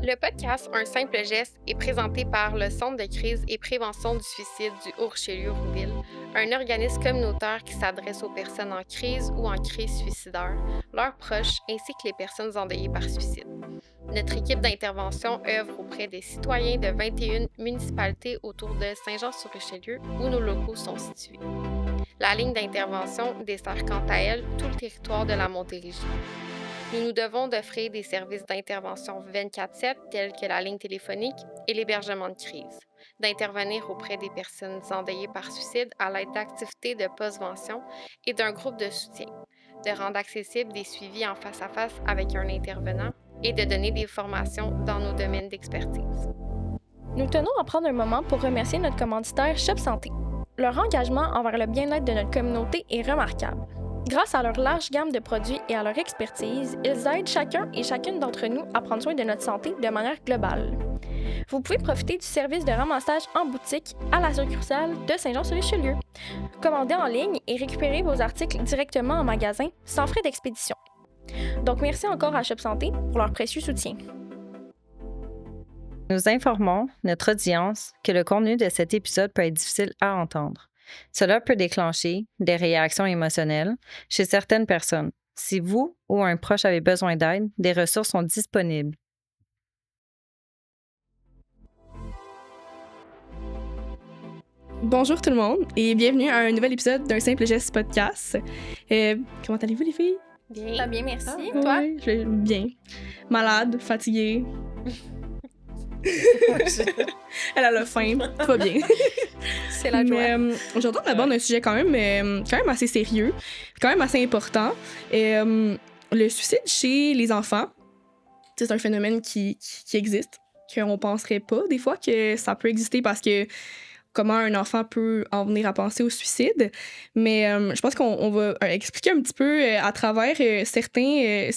Le podcast Un simple geste est présenté par le Centre de crise et prévention du suicide du Haut-Richelieu-Rouville, un organisme communautaire qui s'adresse aux personnes en crise ou en crise suicidaire, leurs proches ainsi que les personnes endeuillées par suicide. Notre équipe d'intervention œuvre auprès des citoyens de 21 municipalités autour de Saint-Jean-sur-Richelieu où nos locaux sont situés. La ligne d'intervention dessert quant à elle tout le territoire de la Montérégie. Nous nous devons d'offrir des services d'intervention 24/7 tels que la ligne téléphonique et l'hébergement de crise, d'intervenir auprès des personnes endeuillées par suicide à l'aide d'activités de postvention et d'un groupe de soutien, de rendre accessibles des suivis en face à face avec un intervenant et de donner des formations dans nos domaines d'expertise. Nous tenons à prendre un moment pour remercier notre commanditaire Shop Santé. Leur engagement envers le bien-être de notre communauté est remarquable. Grâce à leur large gamme de produits et à leur expertise, ils aident chacun et chacune d'entre nous à prendre soin de notre santé de manière globale. Vous pouvez profiter du service de ramassage en boutique à la succursale de Saint-Jean-sur-Richelieu. Commandez en ligne et récupérez vos articles directement en magasin sans frais d'expédition. Donc merci encore à Shop Santé pour leur précieux soutien. Nous informons notre audience que le contenu de cet épisode peut être difficile à entendre. Cela peut déclencher des réactions émotionnelles chez certaines personnes. Si vous ou un proche avez besoin d'aide, des ressources sont disponibles. Bonjour tout le monde et bienvenue à un nouvel épisode d'un simple geste podcast. Comment allez-vous les filles? Bien. Ça bien, merci. Ah, Toi? ouais, je vais bien. Malade, fatiguée. Elle a la faim, tout va bien. C'est la joie. Mais aujourd'hui, on aborde un sujet quand même assez sérieux, quand même assez important. Le suicide chez les enfants, c'est un phénomène qui existe, qu'on penserait pas des fois que ça peut exister parce que comment un enfant peut en venir à penser au suicide. Mais je pense qu'on va expliquer un petit peu à travers certains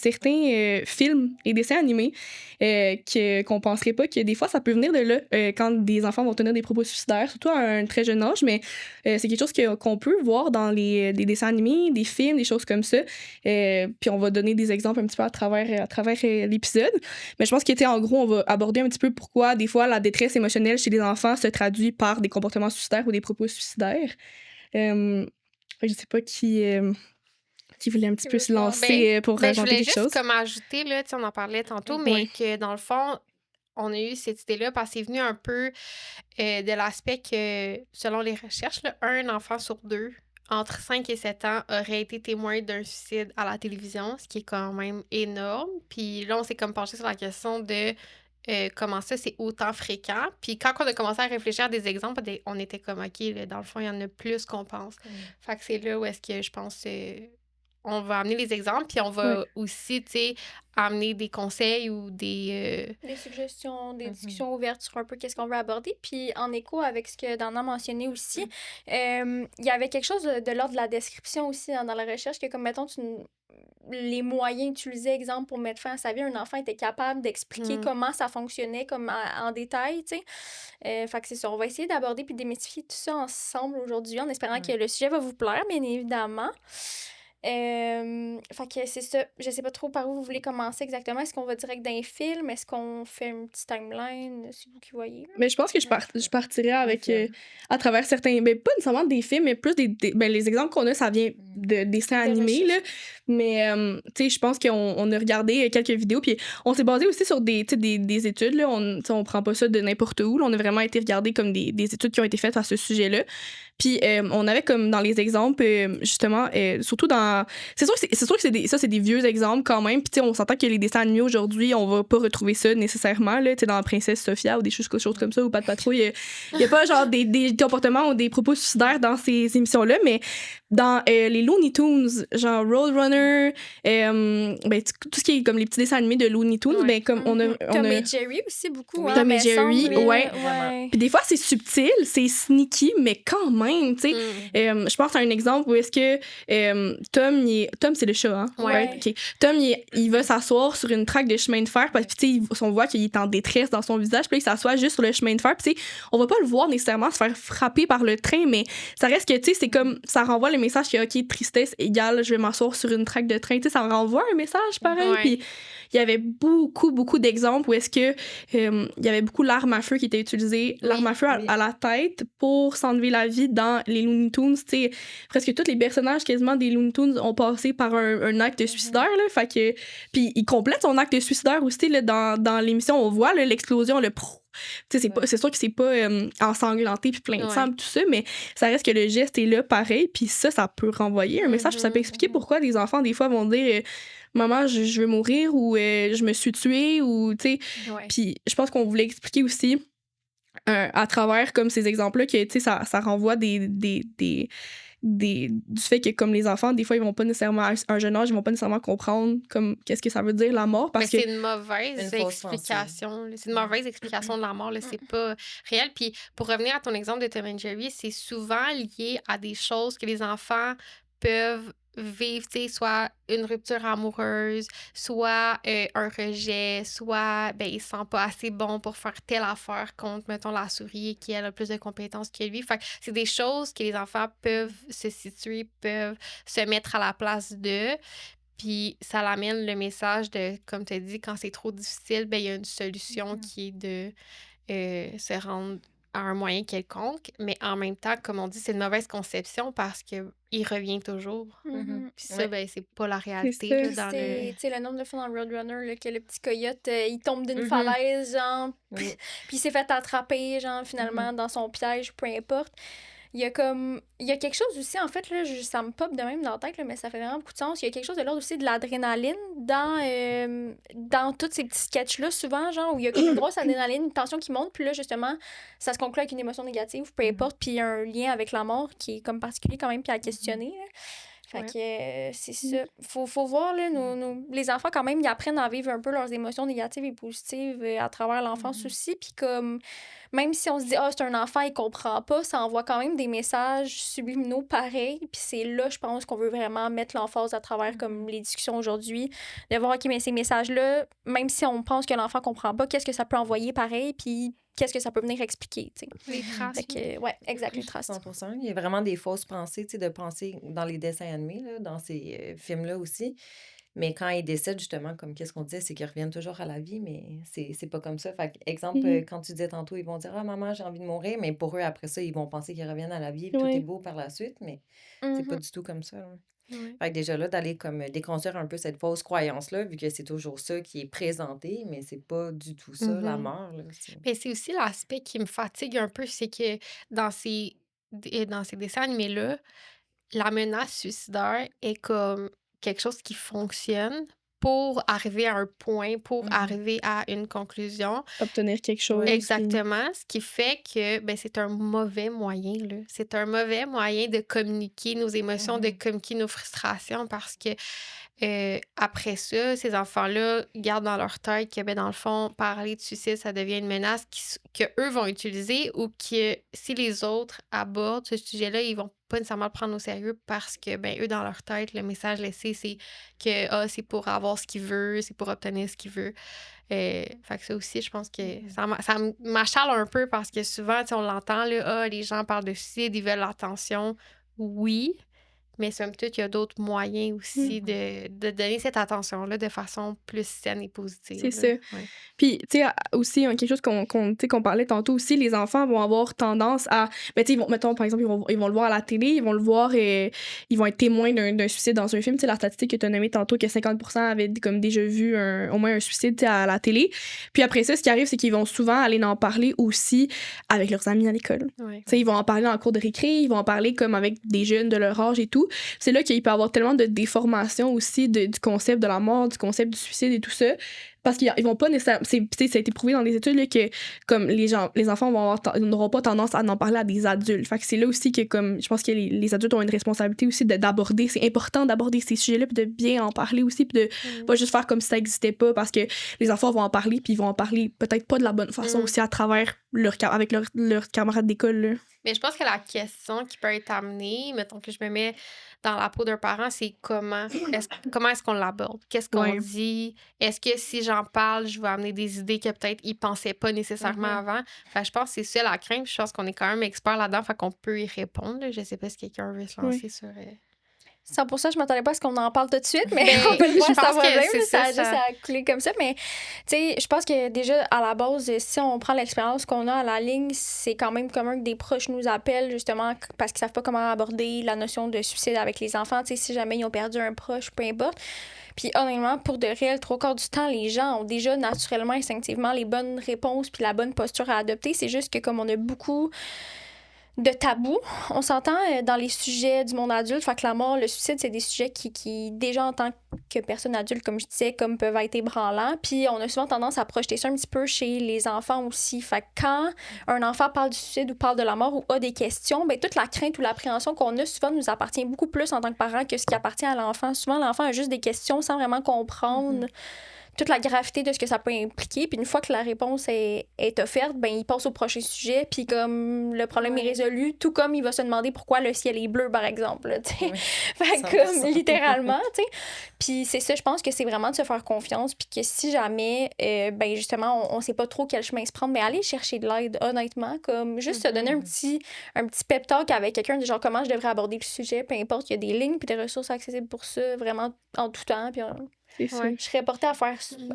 films et dessins animés qu'on penserait pas que des fois, ça peut venir de là quand des enfants vont tenir des propos suicidaires, surtout à un très jeune âge. Mais c'est quelque chose qu'on peut voir dans des dessins animés, des films, des choses comme ça. Puis on va donner des exemples un petit peu à travers l'épisode. Mais je pense en gros, on va aborder un petit peu pourquoi des fois la détresse émotionnelle chez les enfants se traduit par des comportements suicidaires ou des propos suicidaires. Je sais pas qui voulait un petit peu se lancer pour rajouter quelque chose. Je voulais juste comme ajouter, là, on en parlait tantôt, mais que dans le fond, on a eu cette idée-là parce que c'est venu un peu de l'aspect que, selon les recherches, là, un enfant sur deux entre 5 et 7 ans aurait été témoin d'un suicide à la télévision, ce qui est quand même énorme. Puis là, on s'est comme penché sur la question de comment ça, c'est autant fréquent. Puis quand on a commencé à réfléchir à des exemples, on était comme, OK, là, dans le fond, il y en a plus qu'on pense. Fait que c'est là où est-ce que je pense on va amener les exemples, puis on va aussi, tu sais, amener des conseils ou des suggestions, des discussions ouvertes sur un peu qu'est-ce qu'on veut aborder. Puis en écho avec ce que Dana a mentionné aussi, il y avait quelque chose de l'ordre de la description aussi dans la recherche, que comme, mettons, les moyens utilisés, exemple, pour mettre fin à sa vie, un enfant était capable d'expliquer comment ça fonctionnait comme en détail, tu sais. Fait que c'est ça, on va essayer d'aborder puis de démystifier tout ça ensemble aujourd'hui, en espérant que le sujet va vous plaire, bien évidemment. Fait que c'est ça. Je sais pas trop par où vous voulez commencer exactement. Est-ce qu'on va direct dans les films? Est-ce qu'on fait une petite timeline? C'est vous qui voyez. Mais je pense que je partirais avec à travers certains, pas nécessairement des films, mais plus les exemples qu'on a, ça vient de dessins animés, là. Mais tu sais, je pense qu'on a regardé quelques vidéos, puis on s'est basé aussi sur des études, là. On prend pas ça de n'importe où, là. On a vraiment été regarder comme des études qui ont été faites à ce sujet-là. Puis on avait comme dans les exemples, justement, surtout dans... C'est sûr que c'est des vieux exemples quand même. Puis on s'entend que les dessins animés aujourd'hui, on va pas retrouver ça nécessairement, là, dans Princesse Sophia ou des choses comme ça, ou Pat Patrouille. Il y a pas genre des comportements ou des propos suicidaires dans ces émissions-là, mais dans les Looney Tunes, genre Roadrunner, tout ce qui est comme les petits dessins animés de Looney Tunes, comme on a... Tom et Jerry aussi, beaucoup. Tom et Jerry, ouais. Puis des fois, c'est subtil, c'est sneaky, mais quand même, tu sais. Je pense à un exemple où est-ce que Tom, c'est le chat, hein? Ouais. Okay. Tom, il va s'asseoir sur une traque de chemin de fer parce que, tu sais, on voit qu'il est en détresse dans son visage, puis il s'assoit juste sur le chemin de fer, puis tu sais, on va pas le voir nécessairement se faire frapper par le train, mais ça reste que, tu sais, c'est comme, ça renvoie le message que, OK, tristesse égale, je vais m'asseoir sur une traque de train, tu sais, ça renvoie un message pareil, puis il y avait beaucoup d'exemples où est-ce que il y avait beaucoup l'arme à feu qui était utilisée, l'arme à feu à la tête pour s'enlever la vie dans les Looney Tunes. T'sais, presque tous les personnages quasiment des Looney Tunes ont passé par un acte suicidaire. Là, fait que, puis il complète son acte suicidaire aussi. Là, dans l'émission, on voit là, l'explosion, le c'est sûr que c'est pas ensanglanté puis plein de sang tout ça, mais ça reste que le geste est là pareil, puis ça peut renvoyer un message, ça peut expliquer pourquoi les enfants des fois vont dire maman je veux mourir ou je me suis tuée ou tu sais. Puis je pense qu'on voulait expliquer aussi à travers comme ces exemples là que tu sais ça renvoie du fait que comme les enfants des fois ils vont pas nécessairement à un jeune âge ils vont pas nécessairement comprendre comme qu'est-ce que ça veut dire la mort parce que c'est une mauvaise explication là. C'est une mauvaise explication de la mort là. C'est pas réel. Puis pour revenir à ton exemple de Tom and Jerry, c'est souvent lié à des choses que les enfants peuvent vivre, tu sais, soit une rupture amoureuse, soit un rejet, soit il se sent pas assez bon pour faire telle affaire contre, mettons, la souris qui elle a plus de compétences que lui. Fait que c'est des choses que les enfants peuvent se situer, peuvent se mettre à la place d'eux. Puis ça l'amène le message de, comme tu as dit, quand c'est trop difficile, il y a une solution qui est de se rendre à un moyen quelconque, mais en même temps, comme on dit, c'est une mauvaise conception parce que il revient toujours. Puis ça, c'est pas la réalité. Là, dans tu sais, le nombre de fois dans Roadrunner là, que le petit coyote, il tombe d'une falaise, genre, puis il s'est fait attraper, genre, finalement, dans son piège, peu importe. Il y a quelque chose aussi, en fait, là, ça me pop de même dans la tête, là, mais ça fait vraiment beaucoup de sens. Il y a quelque chose de l'ordre aussi de l'adrénaline dans tous ces petits sketchs-là, souvent, genre, où il y a comme une grosse adrénaline, une tension qui monte, puis là, justement, ça se conclut avec une émotion négative, peu importe, puis il y a un lien avec la mort qui est comme particulier quand même, puis à questionner, là. Fait que c'est ça. Faut voir, là, les enfants, quand même, ils apprennent à vivre un peu leurs émotions négatives et positives à travers l'enfance aussi. Puis comme, même si on se dit, c'est un enfant, il comprend pas, ça envoie quand même des messages subliminaux pareils. Puis c'est là, je pense, qu'on veut vraiment mettre l'emphase à travers comme les discussions aujourd'hui. De voir, OK, mais ces messages-là, même si on pense que l'enfant comprend pas, qu'est-ce que ça peut envoyer pareil? Puis qu'est-ce que ça peut venir expliquer, tu sais. Les traces. Exact, les traces. 100%. Il y a vraiment des fausses pensées, tu sais, de penser dans les dessins animés, là, dans ces films-là aussi. Mais quand ils décèdent, justement, comme qu'est-ce qu'on disait, c'est qu'ils reviennent toujours à la vie, mais c'est pas comme ça. Fait exemple, quand tu disais tantôt, ils vont dire « Ah, maman, j'ai envie de mourir », mais pour eux, après ça, ils vont penser qu'ils reviennent à la vie et tout est beau par la suite, mais c'est pas du tout comme ça. Là. Fait que déjà là, d'aller comme déconstruire un peu cette fausse croyance-là, vu que c'est toujours ça qui est présenté, mais c'est pas du tout ça, la mort. Là, mais c'est aussi l'aspect qui me fatigue un peu, c'est que dans ces dessins animés-là, la menace suicidaire est comme quelque chose qui fonctionne pour arriver à un point, pour arriver à une conclusion. Obtenir quelque chose. Exactement. Ce qui fait que c'est un mauvais moyen. Là. C'est un mauvais moyen de communiquer nos émotions, de communiquer nos frustrations parce que après ça, ces enfants-là gardent dans leur tête que, dans le fond, parler de suicide, ça devient une menace qu'eux vont utiliser ou que si les autres abordent ce sujet-là, ils vont pas nécessairement le prendre au sérieux parce que, eux, dans leur tête, le message laissé, c'est que c'est pour avoir ce qu'il veut, c'est pour obtenir ce qu'il veut. Fait que ça aussi, je pense que ça m'achale un peu parce que souvent, on l'entend, là, les gens parlent de suicide, ils veulent l'attention. Oui, mais somme toute, il y a d'autres moyens aussi de donner cette attention-là de façon plus saine et positive. C'est ça. Puis, tu sais, aussi, quelque chose qu'on parlait tantôt aussi, les enfants vont avoir tendance à... mettons, par exemple, ils vont le voir à la télé, ils vont le voir et ils vont être témoins d'un suicide dans un film. Tu sais, la statistique que tu as nommée tantôt, que 50% avaient comme déjà vu au moins un suicide à la télé. Puis après ça, ce qui arrive, c'est qu'ils vont souvent aller en parler aussi avec leurs amis à l'école. Tu sais, ils vont en parler en cours de récré, ils vont en parler comme avec des jeunes de leur âge et tout. C'est là qu'il peut y avoir tellement de déformation aussi du concept de la mort, du concept du suicide et tout ça. Parce qu'ils vont pas nécessairement... ça a été prouvé dans des études là, que comme les enfants n'auront pas tendance à en parler à des adultes. Fait que c'est là aussi que comme je pense que les adultes ont une responsabilité aussi d'aborder. C'est important d'aborder ces sujets-là puis de bien en parler aussi puis de pas juste faire comme si ça n'existait pas parce que les enfants vont en parler puis ils vont en parler peut-être pas de la bonne façon aussi à travers avec leurs camarades d'école. Là. Mais je pense que la question qui peut être amenée, mettons que je me mets dans la peau d'un parent, c'est comment est-ce qu'on l'aborde? Qu'est-ce qu'on dit? Est-ce que si j'en parle, je vais amener des idées que peut-être ils pensaient pas nécessairement avant? Fait que je pense que c'est ça la crainte. Je pense qu'on est quand même expert là-dedans, fait qu'on peut y répondre. Là. Je sais pas si quelqu'un veut se lancer sur... 100%, je m'attendais pas à ce qu'on en parle tout de suite, mais Ben, on peut le voir je sans pense que problème. c'est Ça a ça, juste à couler comme ça. Mais, tu sais, je pense que déjà, à la base, si on prend l'expérience qu'on a à la ligne, c'est quand même commun que des proches nous appellent, justement, parce qu'ils savent pas comment aborder la notion de suicide avec les enfants. Tu sais, si jamais ils ont perdu un proche, peu importe. Puis, honnêtement, pour de réel, 3/4 du temps, les gens ont déjà naturellement, instinctivement, les bonnes réponses puis la bonne posture à adopter. C'est juste que, comme on a beaucoup de tabou. On s'entend dans les sujets du monde adulte. Fait que la mort, le suicide, c'est des sujets qui, déjà en tant que personne adulte, comme je disais, comme peuvent être ébranlants. Puis on a souvent tendance à projeter ça un petit peu chez les enfants aussi. Fait que quand un enfant parle du suicide ou parle de la mort ou a des questions, ben toute la crainte ou l'appréhension qu'on a souvent nous appartient beaucoup plus en tant que parent que ce qui appartient à l'enfant. Souvent, l'enfant a juste des questions sans vraiment comprendre toute la gravité de ce que ça peut impliquer. Puis une fois que la réponse est offerte, ben il passe au prochain sujet. Puis comme le problème est résolu, tout comme il va se demander pourquoi le ciel est bleu, par exemple. Là, fait comme 100%. littéralement, tu sais. Puis c'est ça, je pense que c'est vraiment de se faire confiance. Puis que si jamais, ben justement, on sait pas trop quel chemin se prendre, mais aller chercher de l'aide, honnêtement. Comme juste se donner un petit pep talk avec quelqu'un, de genre comment je devrais aborder le sujet, peu importe, il y a des lignes puis des ressources accessibles pour ça, vraiment en tout temps. Puis C'est ça. je serais portée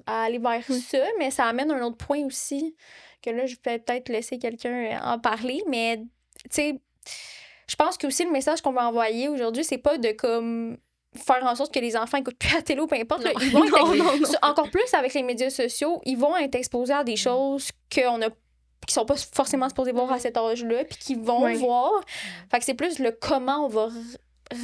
à aller vers ça, mais ça amène un autre point aussi, que là, je vais peut-être laisser quelqu'un en parler, mais tu sais, je pense que aussi le message qu'on va envoyer aujourd'hui, c'est pas de comme faire en sorte que les enfants écoutent plus la télé ou peu importe. Là, ils vont être encore plus avec les médias sociaux, ils vont être exposés à des choses qui sont pas forcément supposés voir à cet âge-là, puis qui vont voir. Fait que c'est plus le comment on va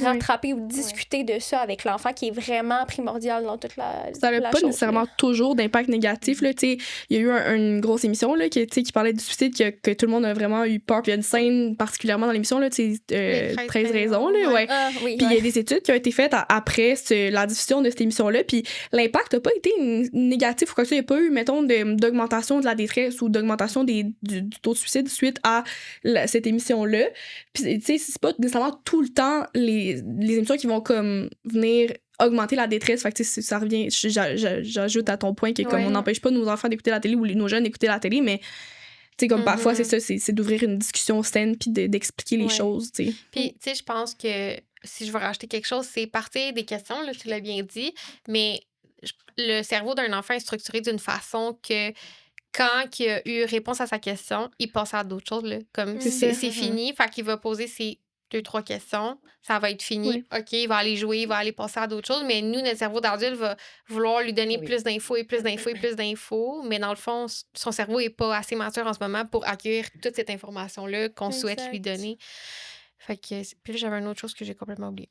rattraper ou discuter de ça avec l'enfant qui est vraiment primordial dans toute la ça n'a la pas chose, nécessairement là. toujours d'impact négatif. Là, tu sais. Il y a eu une grosse émission là, qui parlait du suicide, que tout le monde a vraiment eu peur. Puis il y a une scène particulièrement dans l'émission, là, tu sais, 13 raisons. Là, ouais. Ah, oui, Puis il y a des études qui ont été faites après la diffusion de cette émission-là. Puis l'impact n'a pas été négatif ou quoi que ce soit. Il n'y a pas eu, mettons, d'augmentation de la détresse ou d'augmentation du taux de suicide suite à cette émission-là. Puis, tu sais, c'est pas nécessairement tout le temps les émissions qui vont comme venir augmenter la détresse. Fait que, tu sais, ça revient. J'ajoute à ton point que comme on n'empêche pas nos enfants d'écouter la télé ou nos jeunes d'écouter la télé, mais tu sais, comme parfois, c'est ça, c'est d'ouvrir une discussion saine puis d'expliquer les choses, tu sais. Puis, tu sais, je pense que si je veux rajouter quelque chose, c'est partir des questions, là, tu l'as bien dit, mais le cerveau d'un enfant est structuré d'une façon que quand il a eu réponse à sa question, il passe à d'autres choses, là. Comme c'est fini, fait qu'il va poser ses 2-3 questions, ça va être fini. OK, il va aller jouer, il va aller passer à d'autres choses, mais nous, notre cerveau d'adulte va vouloir lui donner plus d'infos et plus d'infos et plus d'infos, mais dans le fond, son cerveau est pas assez mature en ce moment pour accueillir toute cette information-là qu'on souhaite lui donner. Fait que, puis là, j'avais une autre chose que j'ai complètement oubliée.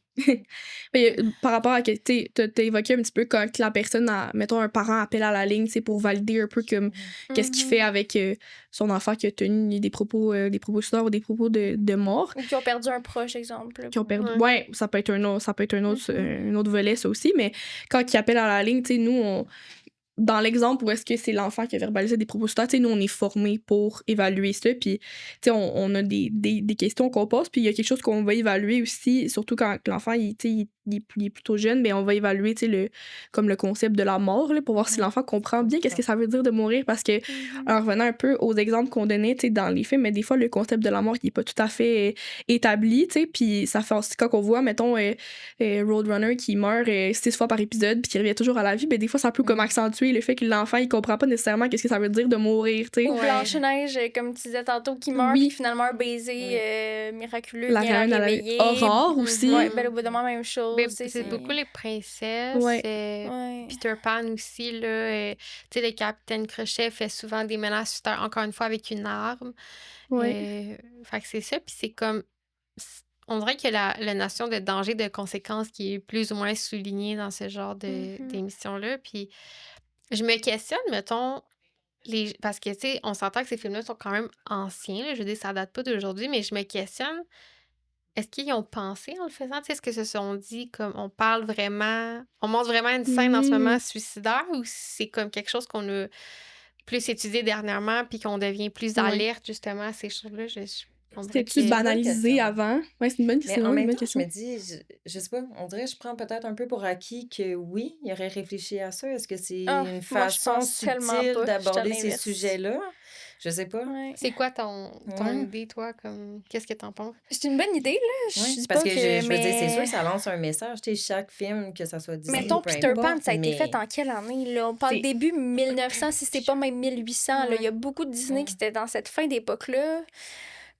Mais, par rapport à que tu as évoqué un petit peu quand la personne, mettons un parent appelle à la ligne, c'est pour valider un peu comme qu'est-ce qu'il fait avec son enfant qui a tenu des propos suicidaires ou des propos de mort. Ou qui ont perdu un proche, exemple. Qui ont perdu. Ouais, ça peut être un autre volet, ça aussi, mais quand il appelle à la ligne, tu sais, nous, dans l'exemple où est-ce que c'est l'enfant qui a verbalisé des propos suicidaires, tu sais, nous, on est formés pour évaluer ça, puis, tu sais, on a des questions qu'on pose, puis il y a quelque chose qu'on va évaluer aussi, surtout quand l'enfant, il est plutôt jeune, mais on va évaluer, tu sais, comme le concept de la mort, là, pour voir si l'enfant comprend bien qu'est-ce que ça veut dire de mourir, parce que, en revenant un peu aux exemples qu'on donnait, tu sais, dans les films, mais des fois, le concept de la mort, il est pas tout à fait établi, tu sais, puis ça fait aussi, quand on voit, mettons, Roadrunner qui meurt 6 fois par épisode, puis qui revient toujours à la vie, ben des fois, ça peut comme accentuer le fait que l'enfant, il comprend pas nécessairement qu'est-ce que ça veut dire de mourir, tu sais. Ou Blanche-Neige, comme tu disais tantôt, qui meurt, puis finalement un baiser miraculeux la vient reine la à réveiller. Aurore aussi. Ouais, Belle au bout de moi, même chose. C'est beaucoup les princesses. Peter Pan aussi, là. Tu sais, le capitaine Crochet fait souvent des menaces suicidaires, encore une fois, avec une arme. Fait que c'est ça, puis c'est comme... On dirait que la notion de danger, de conséquences qui est plus ou moins soulignée dans ce genre d'émission-là. Puis je me questionne, mettons, parce que, tu sais, on s'entend que ces films-là sont quand même anciens, là, je veux dire, ça date pas d'aujourd'hui, mais je me questionne, est-ce qu'ils ont pensé en le faisant? Tu sais, est-ce que se sont dit, comme, on montre vraiment une scène en ce moment suicidaire, ou c'est comme quelque chose qu'on a plus étudié dernièrement, puis qu'on devient plus alerte, justement, à ces choses-là? C'était-tu banalisé avant? Ouais, c'est une bonne question. Mais en même temps, je me dis, je sais pas, on dirait que je prends peut-être un peu pour acquis que oui, il aurait réfléchi à ça. Est-ce que c'est une façon subtile d'aborder ces sujets-là? Je sais pas. Ouais. C'est quoi ton Ouais. idée, toi? Qu'est-ce que t'en penses? C'est une bonne idée, là. Je Ouais, dis parce pas que que, je veux dire, c'est sûr mais... que ça lance un message. Tu sais, chaque film, que ça soit Disney Mettons, ou peu Peter Pan, importe, ça a été mais fait en quelle année, là? On parle c'est- début 1900, si c'est pas même 1800, là. Il y a beaucoup de Disney qui Mm. étaient dans cette fin d'époque-là.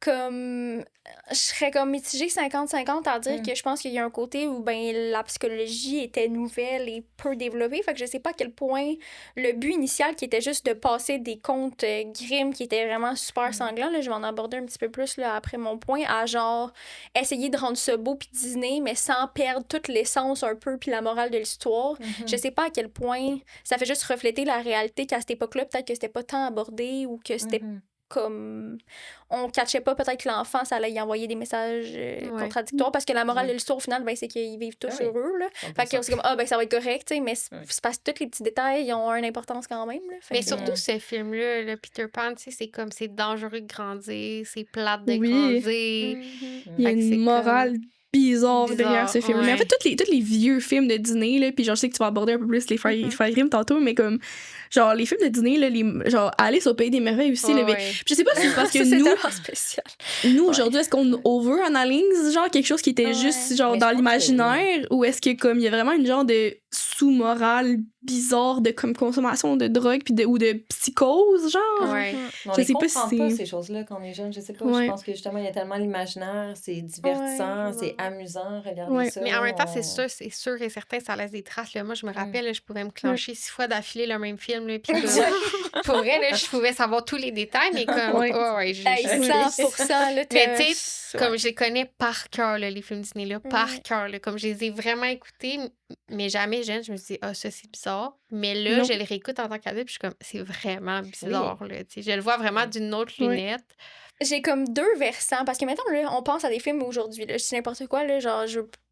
Comme... Je serais comme mitigée 50-50 à dire Mm. que je pense qu'il y a un côté où, ben, la psychologie était nouvelle et peu développée. Fait que je sais pas à quel point le but initial, qui était juste de passer des contes Grimm qui étaient vraiment super sanglants, là, je vais en aborder un petit peu plus, là, après mon point, à genre essayer de rendre ça beau puis Disney, mais sans perdre toute l'essence un peu puis la morale de l'histoire. Je sais pas à quel point ça fait juste refléter la réalité qu'à cette époque-là, peut-être que c'était pas tant abordé ou que c'était Mhm. comme on catchait pas peut-être que l'enfant ça allait y envoyer des messages Ouais. contradictoires parce que la morale de l'histoire au final ben, c'est qu'ils vivent tous Ah oui. heureux là. Fait que c'est comme ben ça va être correct tu sais, mais c'est parce que tous les petits détails ils ont une importance quand même là. Fait Mais que, surtout, ce film-là, le Peter Pan, tu sais, c'est comme c'est dangereux de grandir, c'est plate de Oui. grandir. Il y a Fait que c'est une morale bizarre derrière ce film. Mais en ouais. fait, tous les vieux films de Disney, là, puis genre, je sais que tu vas aborder un peu plus les Frères Grimm tantôt, mais comme, genre, les films de Disney, là, genre, Alice au Pays des Merveilles aussi, là, mais Ouais. je sais pas si c'est parce que ça, c'est nous, tellement spécial. nous aujourd'hui, est-ce qu'on over-analyse, genre, quelque chose qui était Ouais. juste, genre, Mais je dans pense que l'imaginaire, ou est-ce que, comme, il y a vraiment une genre de sous-morale bizarre de, comme, consommation de drogue, puis ou de psychose, genre? Ouais. On Je les sais pas comprend si pas, c'est- ces choses-là, quand on est jeune. Je sais pas. Ouais. Je pense que justement, il y a tellement l'imaginaire, c'est divertissant, c'est amusant, regardez Ouais. ça. Mais en même temps, on- c'est sûr et certain, ça laisse des traces. Là. Moi, je me rappelle, là, je pouvais me clencher 6 fois d'affilée le même film. Là, puis pour vrai, là, je pouvais savoir tous les détails, mais comme. Ouais. Ouais, Hey, 100% là, Mais tu sais, comme je les connais par cœur, là, les films Disney, là, par Ouais. cœur. Là, comme je les ai vraiment écoutés, mais jamais jeune, je me suis dit, ah, ça, c'est bizarre. Mais là, Non. je les réécoute en tant qu'adulte, puis je suis comme, c'est vraiment bizarre. Là, tu sais, je le vois vraiment d'une autre Ouais. lunette. J'ai comme deux versants parce que mettons là, on pense à des films aujourd'hui là, je dis n'importe quoi là, genre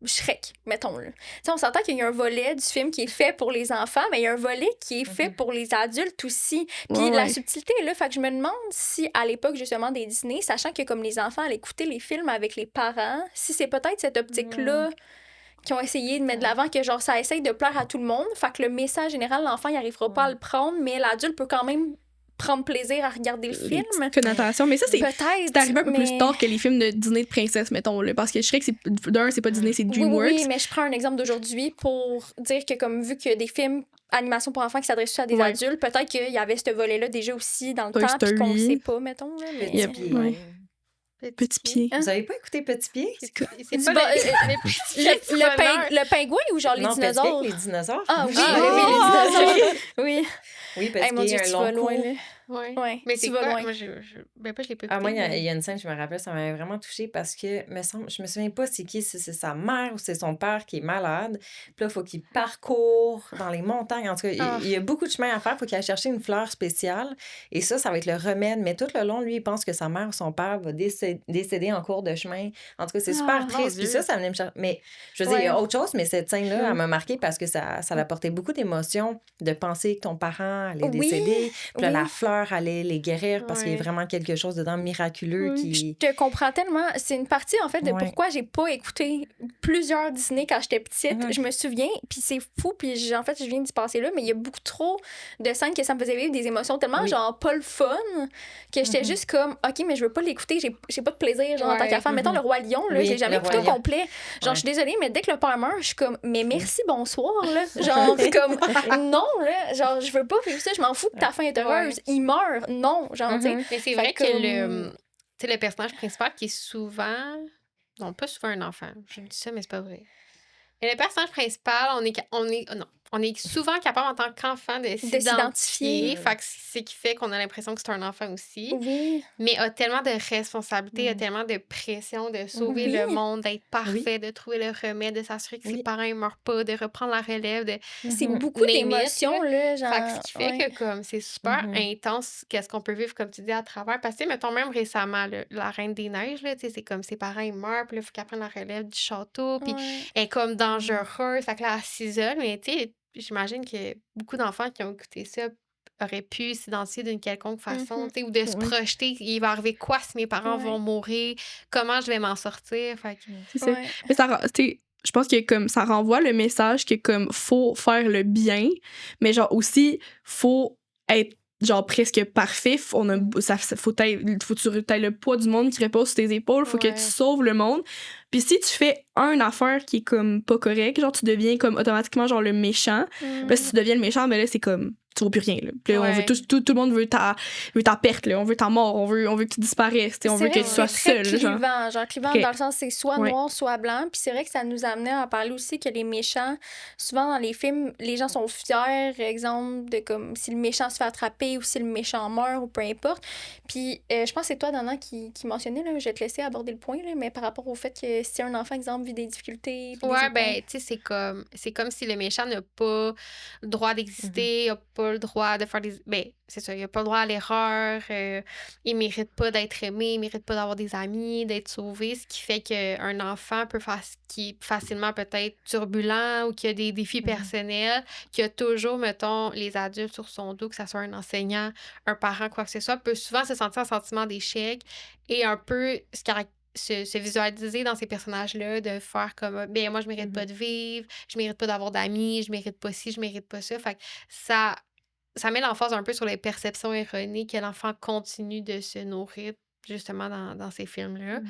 Shrek, mettons là. Tu sais, on s'entend qu'il y a un volet du film qui est fait pour les enfants, mais il y a un volet qui est fait pour les adultes aussi. Puis Ouais, la ouais. subtilité est là, fait que je me demande si à l'époque justement des Disney, sachant que comme les enfants allaient écouter les films avec les parents, si c'est peut-être cette optique là qui ont essayé de mettre de l'avant que genre ça essaye de plaire à tout le monde, fait que le message général l'enfant il arrivera pas à le prendre, mais l'adulte peut quand même prendre plaisir à regarder le film. Connotation. Mais ça, c'est Peut-être. arrivé un peu mais... plus tard que les films de Disney de princesse, mettons. Là, parce que Shrek, c'est pas Disney, c'est Oui, DreamWorks. oui, mais je prends un exemple d'aujourd'hui pour dire que comme vu qu'il y a des films animation pour enfants qui s'adressent à des Ouais. adultes, peut-être qu'il y avait ce volet-là déjà aussi dans le Toy temps puis qu'on le Story. sait pas, mettons. Là, mais... Petit pied. Ouais. Petit pied. Hein? Vous avez pas écouté Petit Pied? C'est Du pas bas- les petits le pingouin ou genre les Non, Petit Pied dinosaures? avec les dinosaures. Ah oui, Ah, oui, oui. les dinosaures. Oui. Oui, Petit Hey, mon Pied, Dieu, un tu long vas loin, cours. là. Ouais. Ouais, Mais tu c'est vas quoi? loin. Moi, ben pas, je l'ai pas écouté. Ah, moi, il y mais- a une scène, je me rappelle, ça m'avait vraiment touchée parce que, je me souviens pas c'est qui, si c'est sa mère ou c'est son père qui est malade. Puis là, il faut qu'il parcourt dans les montagnes. En tout cas, il y a beaucoup de chemin à faire. Il faut qu'il aille chercher une fleur spéciale. Et ça va être le remède. Mais tout le long, lui, il pense que sa mère ou son père va décéder en cours de chemin. En tout cas, c'est super Ah, triste. mon Puis Dieu. ça venait me chercher. Mais je veux dire, il y a Ouais. autre chose, mais cette scène-là, elle m'a marquée parce que ça apportait beaucoup d'émotions de penser que ton parent allait Oui, décéder. Puis là, oui. la fleur allait les guérir parce qu'il y a Ouais. vraiment quelque chose dedans miraculeux Je qui... te comprends tellement. C'est une partie, en fait, de Ouais. pourquoi j'ai pas écouté plusieurs Disney quand j'étais petite. Mhm. Je me souviens, puis c'est fou, puis en fait, je viens d'y passer là, mais il y a beaucoup trop de scènes que ça me faisait vivre des émotions tellement, Oui. genre, pas le fun, que j'étais Mhm. juste comme, OK, mais je veux pas l'écouter, j'ai pas de plaisir, genre, en tant Ouais. qu'enfant. Mettons, Mhm. le Roi Lion, là, Oui, j'ai jamais le écouté au Roi Lion. complet. Genre, Ouais. je suis désolée, mais dès que le père meurt, je suis comme, mais merci, bonsoir, là. Genre, comme, non, là, genre, je veux pas vivre ça, je m'en fous que ta fin est heureuse. Ouais. Il meurt, non, genre, tu sais. Mhm. Mais c'est Fait vrai que comme- tu sais, le personnage principal qui est souvent. Non, pas souvent un enfant. Je dis ça, mais c'est pas vrai. Mais le personnage principal, on est souvent capable en tant qu'enfant de s'identifier. s'identifier. Fait que c'est ce qui fait qu'on a l'impression que c'est un enfant aussi. Oui. Mais a tellement de responsabilités, a tellement de pression de sauver Oui. le monde, d'être parfait, de trouver le remède, de s'assurer que ses Oui. parents ne meurent pas, de reprendre la relève. C'est Mhm. beaucoup Name it, d'émotions, là, genre. Fait que ce qui fait ouais. que comme c'est super Mhm. intense qu'est-ce qu'on peut vivre comme tu dis à travers parce que mettons même récemment là, la Reine des Neiges là, tu sais, c'est comme ses parents ils meurent puis là il faut qu'elle prenne la relève du château puis Ouais. elle est comme dangereuse fait que là elle s'isole mais tu sais j'imagine que beaucoup d'enfants qui ont écouté ça auraient pu s'identifier d'une quelconque façon Mhm. tu sais ou de se Oui. projeter il va arriver quoi si mes parents Ouais. vont mourir comment je vais m'en sortir fait que C'est ça. Ouais. Mais je pense que comme ça renvoie le message que comme faut faire le bien, mais genre aussi faut être genre presque parfait, faut que tu tailles le poids du monde qui repose sur tes épaules, faut que tu sauves le monde. Puis si tu fais une affaire qui est comme pas correcte, genre tu deviens comme automatiquement genre le méchant. Puis si tu deviens le méchant, ben là c'est comme tu vaux plus rien là. Puis là, on veut tout le monde veut ta perte là, on veut ta mort, on veut que tu disparaisses, on veut que tu sois seul. Clivant dans le sens c'est soit noir soit blanc, puis c'est vrai que ça nous amenait à parler aussi que les méchants souvent dans les films, les gens sont fiers, exemple de comme si le méchant se fait attraper ou si le méchant meurt ou peu importe. Puis je pense que c'est toi Dana qui mentionnait là, je vais te laisser aborder le point là, mais par rapport au fait que si un enfant exemple vit des difficultés, tu sais c'est comme si le méchant n'a pas le droit d'exister, n'a pas le droit de faire des c'est ça, il a pas le droit à l'erreur, il mérite pas d'être aimé, il mérite pas d'avoir des amis, d'être sauvé, ce qui fait qu'un enfant qui est facilement peut-être turbulent ou qui a des défis personnels, qui a toujours, mettons, les adultes sur son dos, que ce soit un enseignant, un parent, quoi que ce soit, peut souvent se sentir un sentiment d'échec et un peu se visualiser dans ces personnages-là, de faire comme, moi, je mérite pas de vivre, je mérite pas d'avoir d'amis, je mérite pas ci, je mérite pas ça. Fait que ça met l'emphase un peu sur les perceptions erronées que l'enfant continue de se nourrir, justement, dans ces films-là.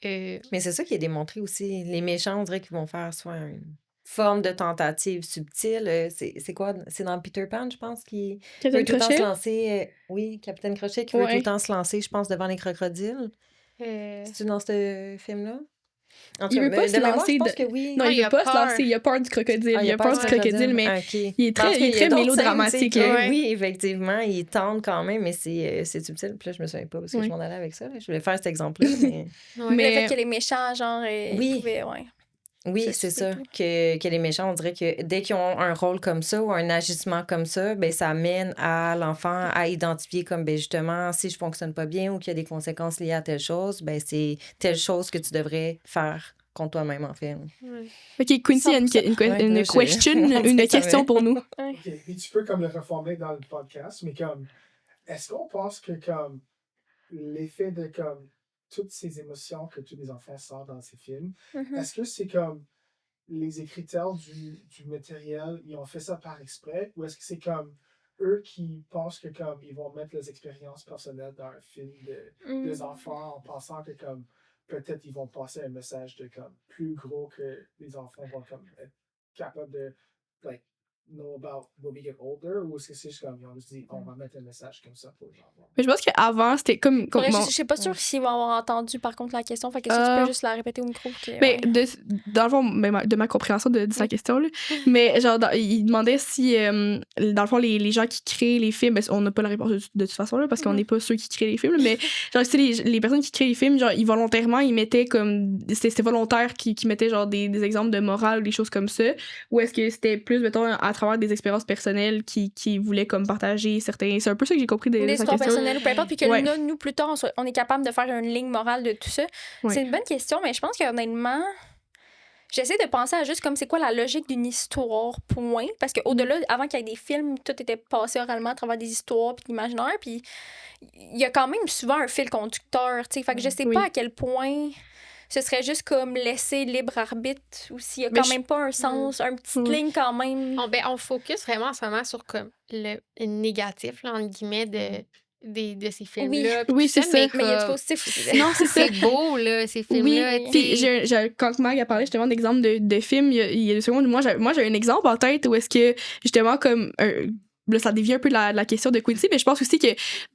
Mais c'est ça qui est démontré aussi. Les méchants, on dirait qu'ils vont faire soit une forme de tentative subtile. C'est quoi? C'est dans Peter Pan, je pense, qui veut tout le temps se lancer. Oui, Capitaine Crochet, qui veut tout le temps se lancer, je pense, devant les crocodiles. C'est-tu dans ce film-là? En tout il cas, veut pas se lancer. Je pense que oui. Non, il veut pas se lancer. Il a peur du crocodile. Il a peur du crocodile, mais il est très mélodramatique. Oui, effectivement, il tente quand même, mais c'est subtil. Puis là, je me souviens pas parce que je m'en allais avec ça. Je voulais faire cet exemple-là, mais... mais le fait que les méchants, genre, oui. pouvaient... Oui, c'est ça. Que les méchants, on dirait que dès qu'ils ont un rôle comme ça ou un agissement comme ça, ben ça amène à l'enfant à identifier comme, ben justement, si je fonctionne pas bien ou qu'il y a des conséquences liées à telle chose, ben c'est telle chose que tu devrais faire contre toi-même, en fait. OK, Quincy a une question pour nous. OK, et tu peux comme le reformuler dans le podcast, mais comme, est-ce qu'on pense que comme l'effet de comme toutes ces émotions que tous les enfants sortent dans ces films, est-ce que c'est comme les écriteurs du matériel, ils ont fait ça par exprès, ou est-ce que c'est comme eux qui pensent que comme ils vont mettre leurs expériences personnelles dans un film des enfants en pensant que comme peut-être ils vont passer un message de comme plus gros que les enfants vont comme être capables de like know about when we get older, ou est-ce que c'est juste comme ils ont juste dit on va mettre un message comme ça pour les enfants? Mais je pense qu'avant c'était comme je suis pas sûre s'ils vont avoir entendu par contre la question, fait que si tu peux juste la répéter au micro dans le fond de ma compréhension de sa question là, mais genre il demandait si dans le fond les gens qui créent les films, on n'a pas la réponse de toute façon là parce qu'on n'est pas ceux qui créent les films, mais genre si les personnes qui créent les films, genre ils volontairement ils mettaient comme c'était volontaire qui mettaient genre des exemples de morale ou des choses comme ça, ou est-ce que c'était plus mettons à travers des expériences personnelles qui voulaient comme partager certains... C'est un peu ça que j'ai compris de des sa histoires question. personnelles ou peu importe, puis que nous, plus tard, on est capable de faire une ligne morale de tout ça. C'est une bonne question, mais je pense qu'honnêtement, j'essaie de penser à juste comme c'est quoi la logique d'une histoire, point. Parce qu'au-delà, avant qu'il y ait des films, tout était passé oralement à travers des histoires puis l'imaginaire, puis il y a quand même souvent un fil conducteur, tu sais. Fait que je sais pas à quel point... Ce serait juste comme laisser libre arbitre ou s'il y a quand même pas un sens, une petite ligne quand même. On focus vraiment en ce moment sur comme le négatif, là, entre guillemets, de ces films-là. Oui, c'est ça, mais il y a du positif aussi. Non, c'est beau, là, ces films-là. Oui, puis quand Mag a parlé justement d'exemples de films, il y a 2 secondes, moi j'ai un exemple en tête où est-ce que justement comme... là, ça dévie un peu de la question de Quincy, mais je pense aussi que...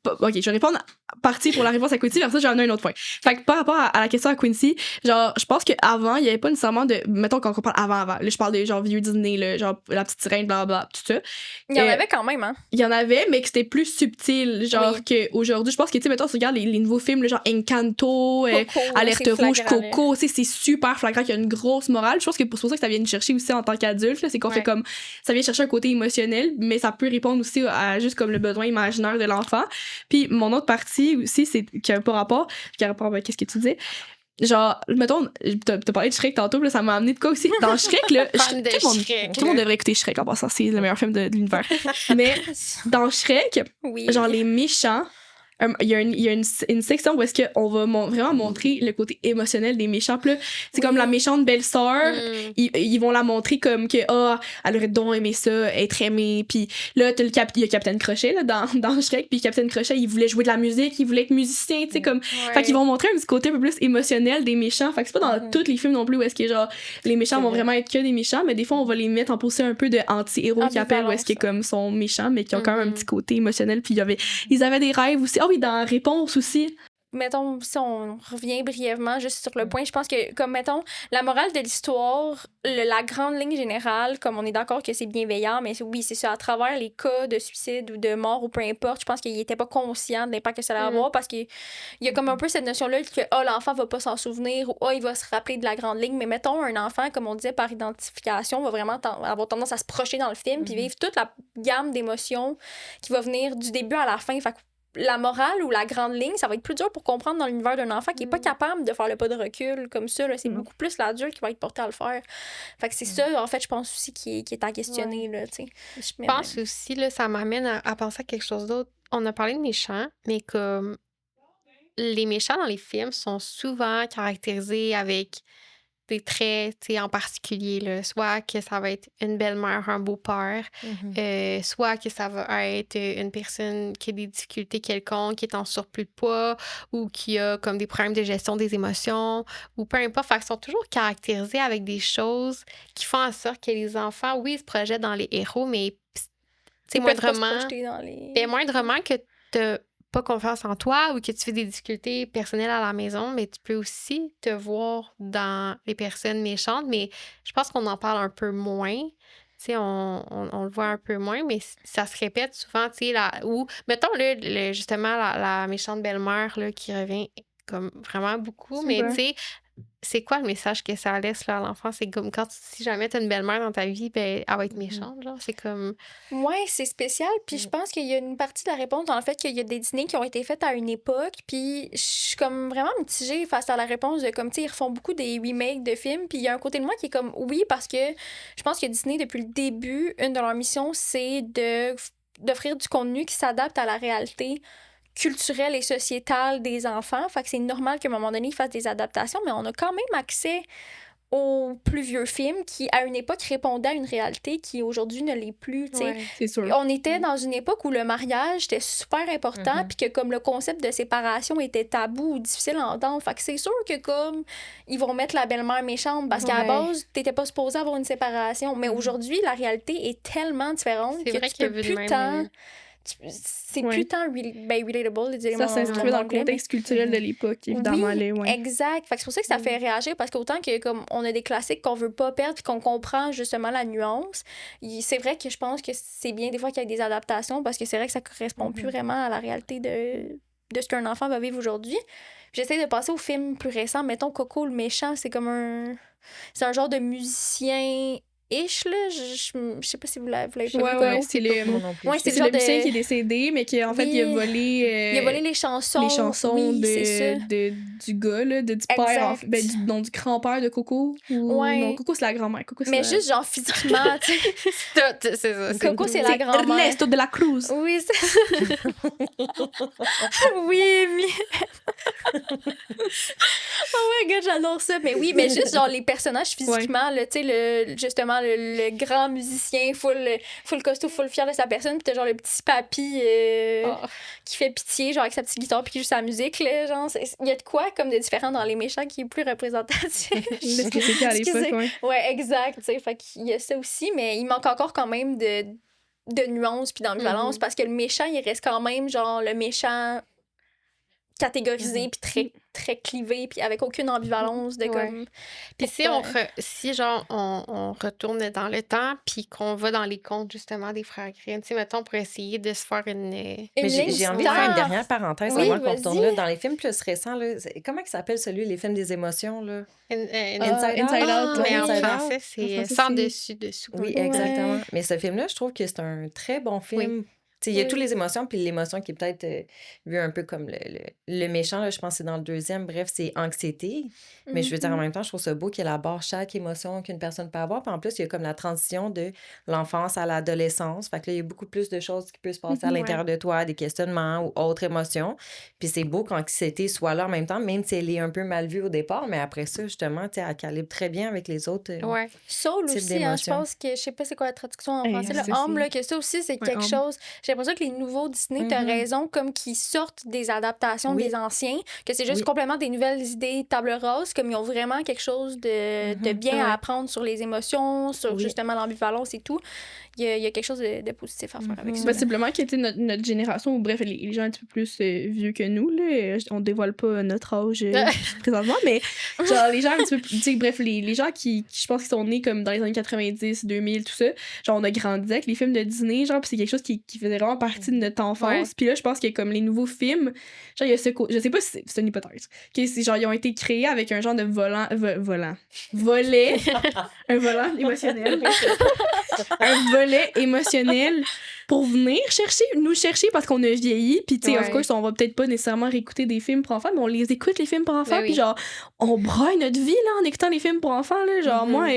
OK, je vais répondre partie pour la réponse à Quincy, vers ça, j'en ai un autre point. Fait que par rapport à la question à Quincy, genre, je pense qu'avant, il n'y avait pas nécessairement de... Mettons, quand on parle avant. Là, je parle de genre vieux Disney, là, genre La Petite Sirène, blablabla, tout ça. Il y en avait quand même, hein? Il y en avait, mais que c'était plus subtil, genre qu'aujourd'hui, je pense que, tu sais, mettons, si tu regardes les nouveaux films, là, genre Encanto, Alerte Rouge, Coco, tu sais, c'est super flagrant qu'il y a une grosse morale. Je pense que c'est pour ça que ça vient nous chercher aussi en tant qu'adulte, là, c'est qu'on fait comme... Ça vient chercher un côté émotionnel, mais ça peut répondre aussi à juste comme le besoin imaginaire de l'enfant. Puis mon autre partie aussi, c'est qui a pas rapport avec qu'est-ce que tu disais. Genre, mettons, t'as parlé de Shrek tantôt, là, ça m'a amené de quoi aussi? Dans Shrek, là, tout le monde devrait écouter Shrek en passant, c'est le meilleur film de l'univers. Mais dans Shrek, genre les méchants, il y a une section où est-ce qu'on va vraiment montrer le côté émotionnel des méchants. Puis là, c'est comme la méchante belle-sœur, ils vont la montrer comme que, elle aurait donc aimé ça, être aimée. Puis là, il y a Capitaine Crochet là, dans Shrek, puis Capitaine Crochet, il voulait jouer de la musique, il voulait être musicien, tu sais, comme... Fait qu'ils vont montrer un petit côté un peu plus émotionnel des méchants. Fait que c'est pas dans tous les films non plus où est-ce que, genre, les méchants vont vraiment être que des méchants, mais des fois, on va les mettre en position un peu de anti-héros qui appellent, où est-ce qu'ils comme sont méchants, mais qui ont quand même un petit côté émotionnel. Puis ils avaient des rêves aussi. Ah oui, dans Réponse aussi. Mettons, si on revient brièvement juste sur le point, je pense que, comme, mettons, la morale de l'histoire, la grande ligne générale, comme on est d'accord que c'est bienveillant, mais oui, c'est ça, à travers les cas de suicide ou de mort ou peu importe, je pense qu'il était pas conscient de l'impact que ça allait avoir parce qu'il y a comme un peu cette notion-là que, l'enfant va pas s'en souvenir ou, il va se rappeler de la grande ligne, mais mettons, un enfant, comme on disait, par identification, va vraiment avoir tendance à se projeter dans le film puis vivre toute la gamme d'émotions qui va venir du début à la fin. Fait que la morale ou la grande ligne, ça va être plus dur pour comprendre dans l'univers d'un enfant qui est pas capable de faire le pas de recul comme ça. Là. C'est beaucoup plus l'adulte qui va être porté à le faire. Fait que c'est ça, en fait, je pense aussi qui est à questionner. Là, je pense aussi, là, ça m'amène à penser à quelque chose d'autre. On a parlé de méchants, mais comme les méchants dans les films sont souvent caractérisés avec des traits, tu sais, en particulier, là. Soit que ça va être une belle-mère, un beau-père, soit que ça va être une personne qui a des difficultés quelconques, qui est en surplus de poids ou qui a comme des problèmes de gestion des émotions ou peu importe. Fait qu'ils sont toujours caractérisés avec des choses qui font en sorte que les enfants, oui, se projettent dans les héros, mais c'est moindrement que t'as pas confiance en toi ou que tu fais des difficultés personnelles à la maison, mais tu peux aussi te voir dans les personnes méchantes, mais je pense qu'on en parle un peu moins. Tu sais, on le voit un peu moins, mais ça se répète souvent, tu sais, ou, mettons, là, justement, la méchante belle-mère, là, qui revient comme vraiment beaucoup, mais tu sais, c'est quoi le message que ça laisse là, à l'enfant? C'est comme si jamais t'as une belle-mère dans ta vie, ben, elle va être méchante, genre. C'est comme... Ouais, c'est spécial. Puis je pense qu'il y a une partie de la réponse dans le fait qu'il y a des dîners qui ont été faits à une époque. Puis je suis comme vraiment mitigée face à la réponse de comme, tu sais, ils refont beaucoup des remakes de films. Puis il y a un côté de moi qui est comme, oui, parce que je pense que Disney, depuis le début, une de leurs missions, c'est d'offrir du contenu qui s'adapte à la réalité culturelle et sociétale des enfants. Fait que c'est normal qu'à un moment donné, ils fassent des adaptations, mais on a quand même accès aux plus vieux films qui, à une époque, répondaient à une réalité qui, aujourd'hui, ne l'est plus, tu sais. Ouais, c'est sûr. On était dans une époque où le mariage était super important puis que, comme, le concept de séparation était tabou ou difficile à entendre. Fait que c'est sûr que, comme, ils vont mettre la belle-mère méchante parce qu'à la base, t'étais pas supposé avoir une séparation. Mais aujourd'hui, la réalité est tellement différente C'est que vrai tu peux plus tant... C'est plus tant relatable, les éléments. Ça s'inscrit dans le contexte culturel de l'époque, évidemment. Oui, exact. Fait que c'est pour ça que ça fait réagir, parce qu'autant que comme on a des classiques qu'on veut pas perdre puis qu'on comprend justement la nuance, c'est vrai que je pense que c'est bien des fois qu'il y a des adaptations parce que c'est vrai que ça correspond plus vraiment à la réalité de ce qu'un enfant va vivre aujourd'hui. J'essaie de passer aux films plus récents. Mettons Coco le méchant, c'est comme c'est un genre de musicien ish, là. Je sais pas si vous l'avez vu. Ouais, c'est le musicien qui est décédé, mais qui, en fait, il a volé... il a volé les chansons. Les chansons du gars, là, du père, du grand-père de Coco. Non, Coco, c'est la grand-mère. Mais juste, genre, physiquement, tu sais. C'est ça. Coco, c'est la grand-mère. Ernesto de la Cruz. Oui, c'est... oui, oh my god, j'adore ça. Mais oui, mais juste, genre, les personnages physiquement, là, tu sais, justement, le grand musicien, full costaud, full fier de sa personne, pis t'as genre le petit papy qui fait pitié, genre avec sa petite guitare pis qui joue sa musique, là, genre, il y a de quoi comme de différent dans les méchants qui est plus représentatif. De ce que c'était à l'époque, ouais, exact, tu sais, fait qu'il y a ça aussi, mais il manque encore quand même de nuances puis d'ambivalence parce que le méchant, il reste quand même, genre, le méchant catégorisé puis très très clivé puis avec aucune ambivalence de comme puis si genre on retourne dans le temps puis qu'on va dans les contes justement des frères Grimm, tu sais, mettons pour essayer de se faire une mais j'ai envie de faire une dernière parenthèse avant qu'on retourne là dans les films plus récents là, comment il s'appelle celui les films des émotions là Inside Out, mais en français c'est Sans dessus dessous. Oui, exactement, mais ce film là je trouve que c'est un très bon film sais, il y a toutes les émotions, puis l'émotion qui est peut-être vue un peu comme le méchant, là, je pense que c'est dans le deuxième, bref, c'est anxiété. Mais je veux dire, en même temps, je trouve ça beau qu'il élabore chaque émotion qu'une personne peut avoir. Puis en plus, il y a comme la transition de l'enfance à l'adolescence. Fait que là, il y a beaucoup plus de choses qui peuvent se passer à l'intérieur de toi, des questionnements ou autres émotions. Puis c'est beau qu'anxiété soit là en même temps, même si elle est un peu mal vue au départ, mais après ça, justement, tu sais, elle calibre très bien avec les autres Soul types aussi, hein, je d'émotions. pense que, je sais pas c'est quoi la traduction en français, ça, le âme, c'est- là, que ça aussi, c'est quelque âme. chose. J'ai l'impression que les nouveaux Disney, t'as raison, comme qu'ils sortent des adaptations Oui. des anciens, que c'est juste Oui. complètement des nouvelles idées table rase, comme ils ont vraiment quelque chose de bien à apprendre sur les émotions, sur Oui. justement l'ambivalence et tout. Il y a quelque chose de positif à faire avec ça. Possiblement qui était notre génération, ou bref, les gens un petit peu plus vieux que nous, là, on dévoile pas notre âge présentement, mais genre les gens un petit peu plus, tu sais, bref, les gens qui je pense qu'ils sont nés comme dans les années 90, 2000, tout ça, genre on a grandi avec les films de Disney, genre, pis c'est quelque chose qui faisait vraiment partie de notre enfance, puis là, je pense que comme les nouveaux films, genre, il y a ce je sais pas si c'est une hypothèse, que c'est genre, ils ont été créés avec un genre de volet, un volant émotionnel, un volet émotionnel pour venir nous chercher parce qu'on a vieilli, puis tu sais, of course, on va peut-être pas nécessairement réécouter des films pour enfants, mais on les écoute, les films pour enfants, puis genre, on braille notre vie, là, en écoutant les films pour enfants, là, genre, moi,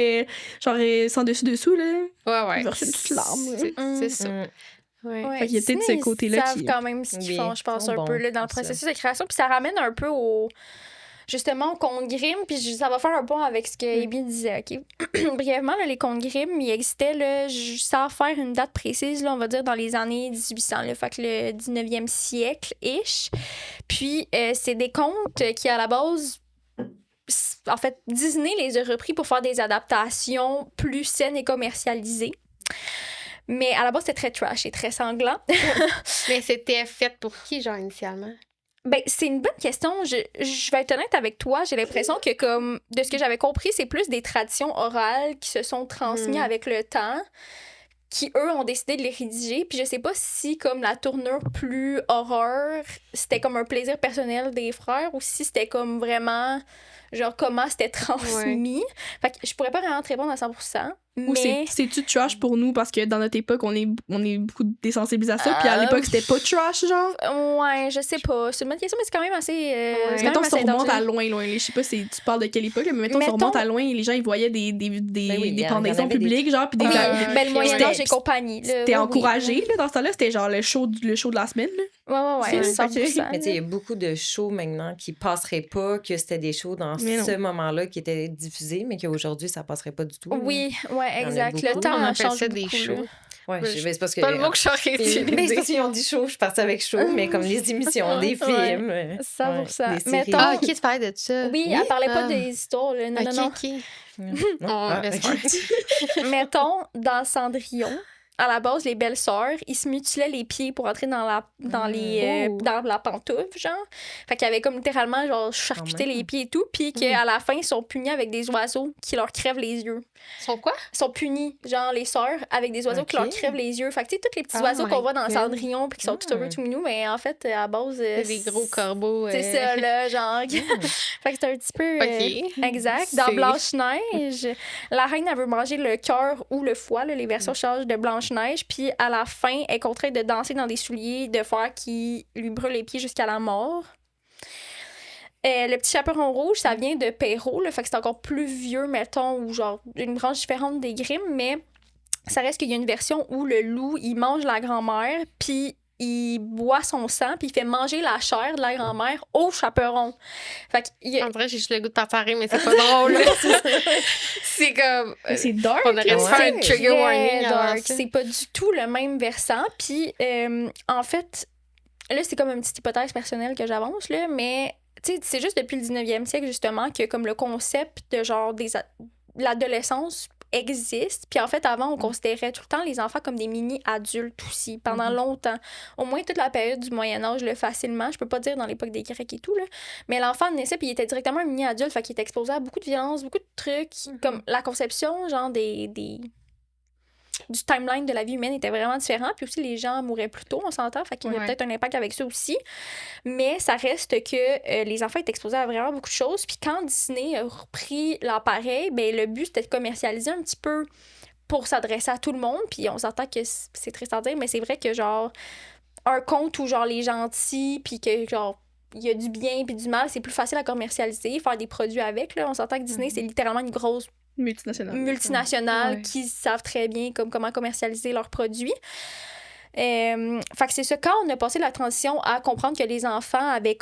genre, sans dessus-dessous, là, j'ai reçu une petite larme, là. C'est ça. Ouais. Fait qu'il y a peut-être ce Disney, côté-là ils savent qui- quand même ce qu'ils Oui, font, je pense, ils sont un peu bons là, dans le pour ça. processus de création. Puis ça ramène un peu au. Justement, au conte Grimm, puis ça va faire un pont avec ce que Amy disait, OK? Brièvement, là, les contes Grimm, ils existaient, là, sans faire une date précise, là, on va dire dans les années 1800, là, fait que le 19e siècle-ish. Puis, c'est des contes qui, à la base, en fait, Disney les a repris pour faire des adaptations plus saines et commercialisées. Mais à la base, c'était très trash et très sanglant. Mais c'était fait pour qui, genre, initialement? Ben, c'est une bonne question. Je vais être honnête avec toi. J'ai l'impression que, comme, de ce que j'avais compris, c'est plus des traditions orales qui se sont transmises avec le temps, qui, eux, ont décidé de les rédiger. Puis je sais pas si, comme, la tournure plus horreur, c'était comme un plaisir personnel des frères ou si c'était comme vraiment, genre, comment c'était transmis. Fait que je pourrais pas vraiment te répondre à 100%. Ou Mais c'est-tu trash pour nous parce que dans notre époque, on est beaucoup désensibilisés à ça, puis à l'époque, c'était pas trash, genre? ouais, je sais pas. C'est une bonne question, mais c'est quand même assez. c'est quand Mettons même que ça assez remonte à dangereux. loin. Je sais pas si tu parles de quelle époque, là, mais mettons que ça remonte à loin, les gens, ils voyaient des il y en pendaisons avait des publiques, genre, puis des... Oui, Ouais, ben, le Moyen-Âge et C'était- compagnie. là. C'était Oui, encouragé, là, dans ce temps-là. C'était genre le show de la semaine, là. Ouais, C'est 100%. Mais tu sais, il y a beaucoup de shows maintenant qui passeraient pas, que c'était des shows dans Mais non. ce moment-là qui étaient diffusés, mais qu'aujourd'hui, ça passerait pas du tout. là. Oui, Il y en a exact. Le beaucoup. temps On appelle change ça beaucoup. des shows. Ouais, Mais c'est parce que. Pas le mot que j'aurais Mais c'est utilisé. parce qu'ils ont dit show, je suis partie avec show, mais comme les émissions, des Ouais, films. 100%. des séries. Mettons- Ah, ok, tu parlais de ça. Oui, elle parlait pas Ah. des histoires. Là. Non, non, non. Ok. Non? On Ah, laisse ok. faire. Mettons, dans Cendrillon, à la base, les belles-sœurs, ils se mutilaient les pieds pour entrer dans la pantoufle, genre. Fait qu'ils avaient comme littéralement, genre, charcuté même. les pieds et tout, puis qu'à la fin, ils sont punis avec des oiseaux qui leur crèvent les yeux. Ils sont quoi? Ils sont punis, genre, les sœurs, avec des oiseaux qui Ok. leur crèvent les yeux. Fait que, tu sais, tous les petits Oh oiseaux my qu'on voit dans God. Cendrillon, puis qui sont tout heureux, tout mignons, mais en fait, à la base. Des gros corbeaux. C'est ça, là, genre. Fait que c'est un petit peu. Ok. Exact. Dans C'est- Blanche-Neige, la reine, elle veut manger le cœur ou le foie. Là, les versions changent de Blanche-Neige. Puis à la fin, elle est contrainte de danser dans des souliers de fer qui lui brûlent les pieds jusqu'à la mort. Le petit chaperon rouge, ça vient de Perrault. Là, fait que c'est encore plus vieux, mettons, ou genre une branche différente des Grimm. Mais ça reste qu'il y a une version où le loup, il mange la grand-mère, puis il boit son sang, puis il fait manger la chair de la grand-mère au chaperon. Fait que il y a- En vrai, j'ai juste le goût de partager, mais c'est pas drôle. C'est comme. C'est dark. On aurait dû Ouais. faire un trigger très warning avant dark. ça. C'est pas du tout le même versant. Puis, en fait, là, c'est comme une petite hypothèse personnelle que j'avance, là, mais tu sais, c'est juste depuis le 19e siècle, justement, que comme le concept de genre l'adolescence existe. Puis en fait, avant, on considérait tout le temps les enfants comme des mini-adultes aussi, pendant longtemps. Au moins toute la période du Moyen-Âge, là, facilement. Je peux pas dire dans l'époque des Grecs et tout, là. Mais l'enfant naissait, puis il était directement un mini-adulte, fait qu'il était exposé à beaucoup de violence, beaucoup de trucs. Comme la conception, genre, du timeline de la vie humaine était vraiment différent. Puis aussi, les gens mouraient plus tôt, on s'entend. Fait qu'il y a Ouais. peut-être un impact avec ça aussi. Mais ça reste que les enfants étaient exposés à vraiment beaucoup de choses. Puis quand Disney a repris l'appareil, ben le but, c'était de commercialiser un petit peu pour s'adresser à tout le monde. Puis on s'entend que c'est triste à dire, mais c'est vrai que, genre, un conte où, genre, les gentils, puis que, genre, il y a du bien puis du mal, c'est plus facile à commercialiser, faire des produits avec, là. On s'entend que Disney, c'est littéralement une grosse multinationale qui savent très bien comment commercialiser leurs produits. Fait que c'est ça, quand on a passé la transition à comprendre que les enfants avaient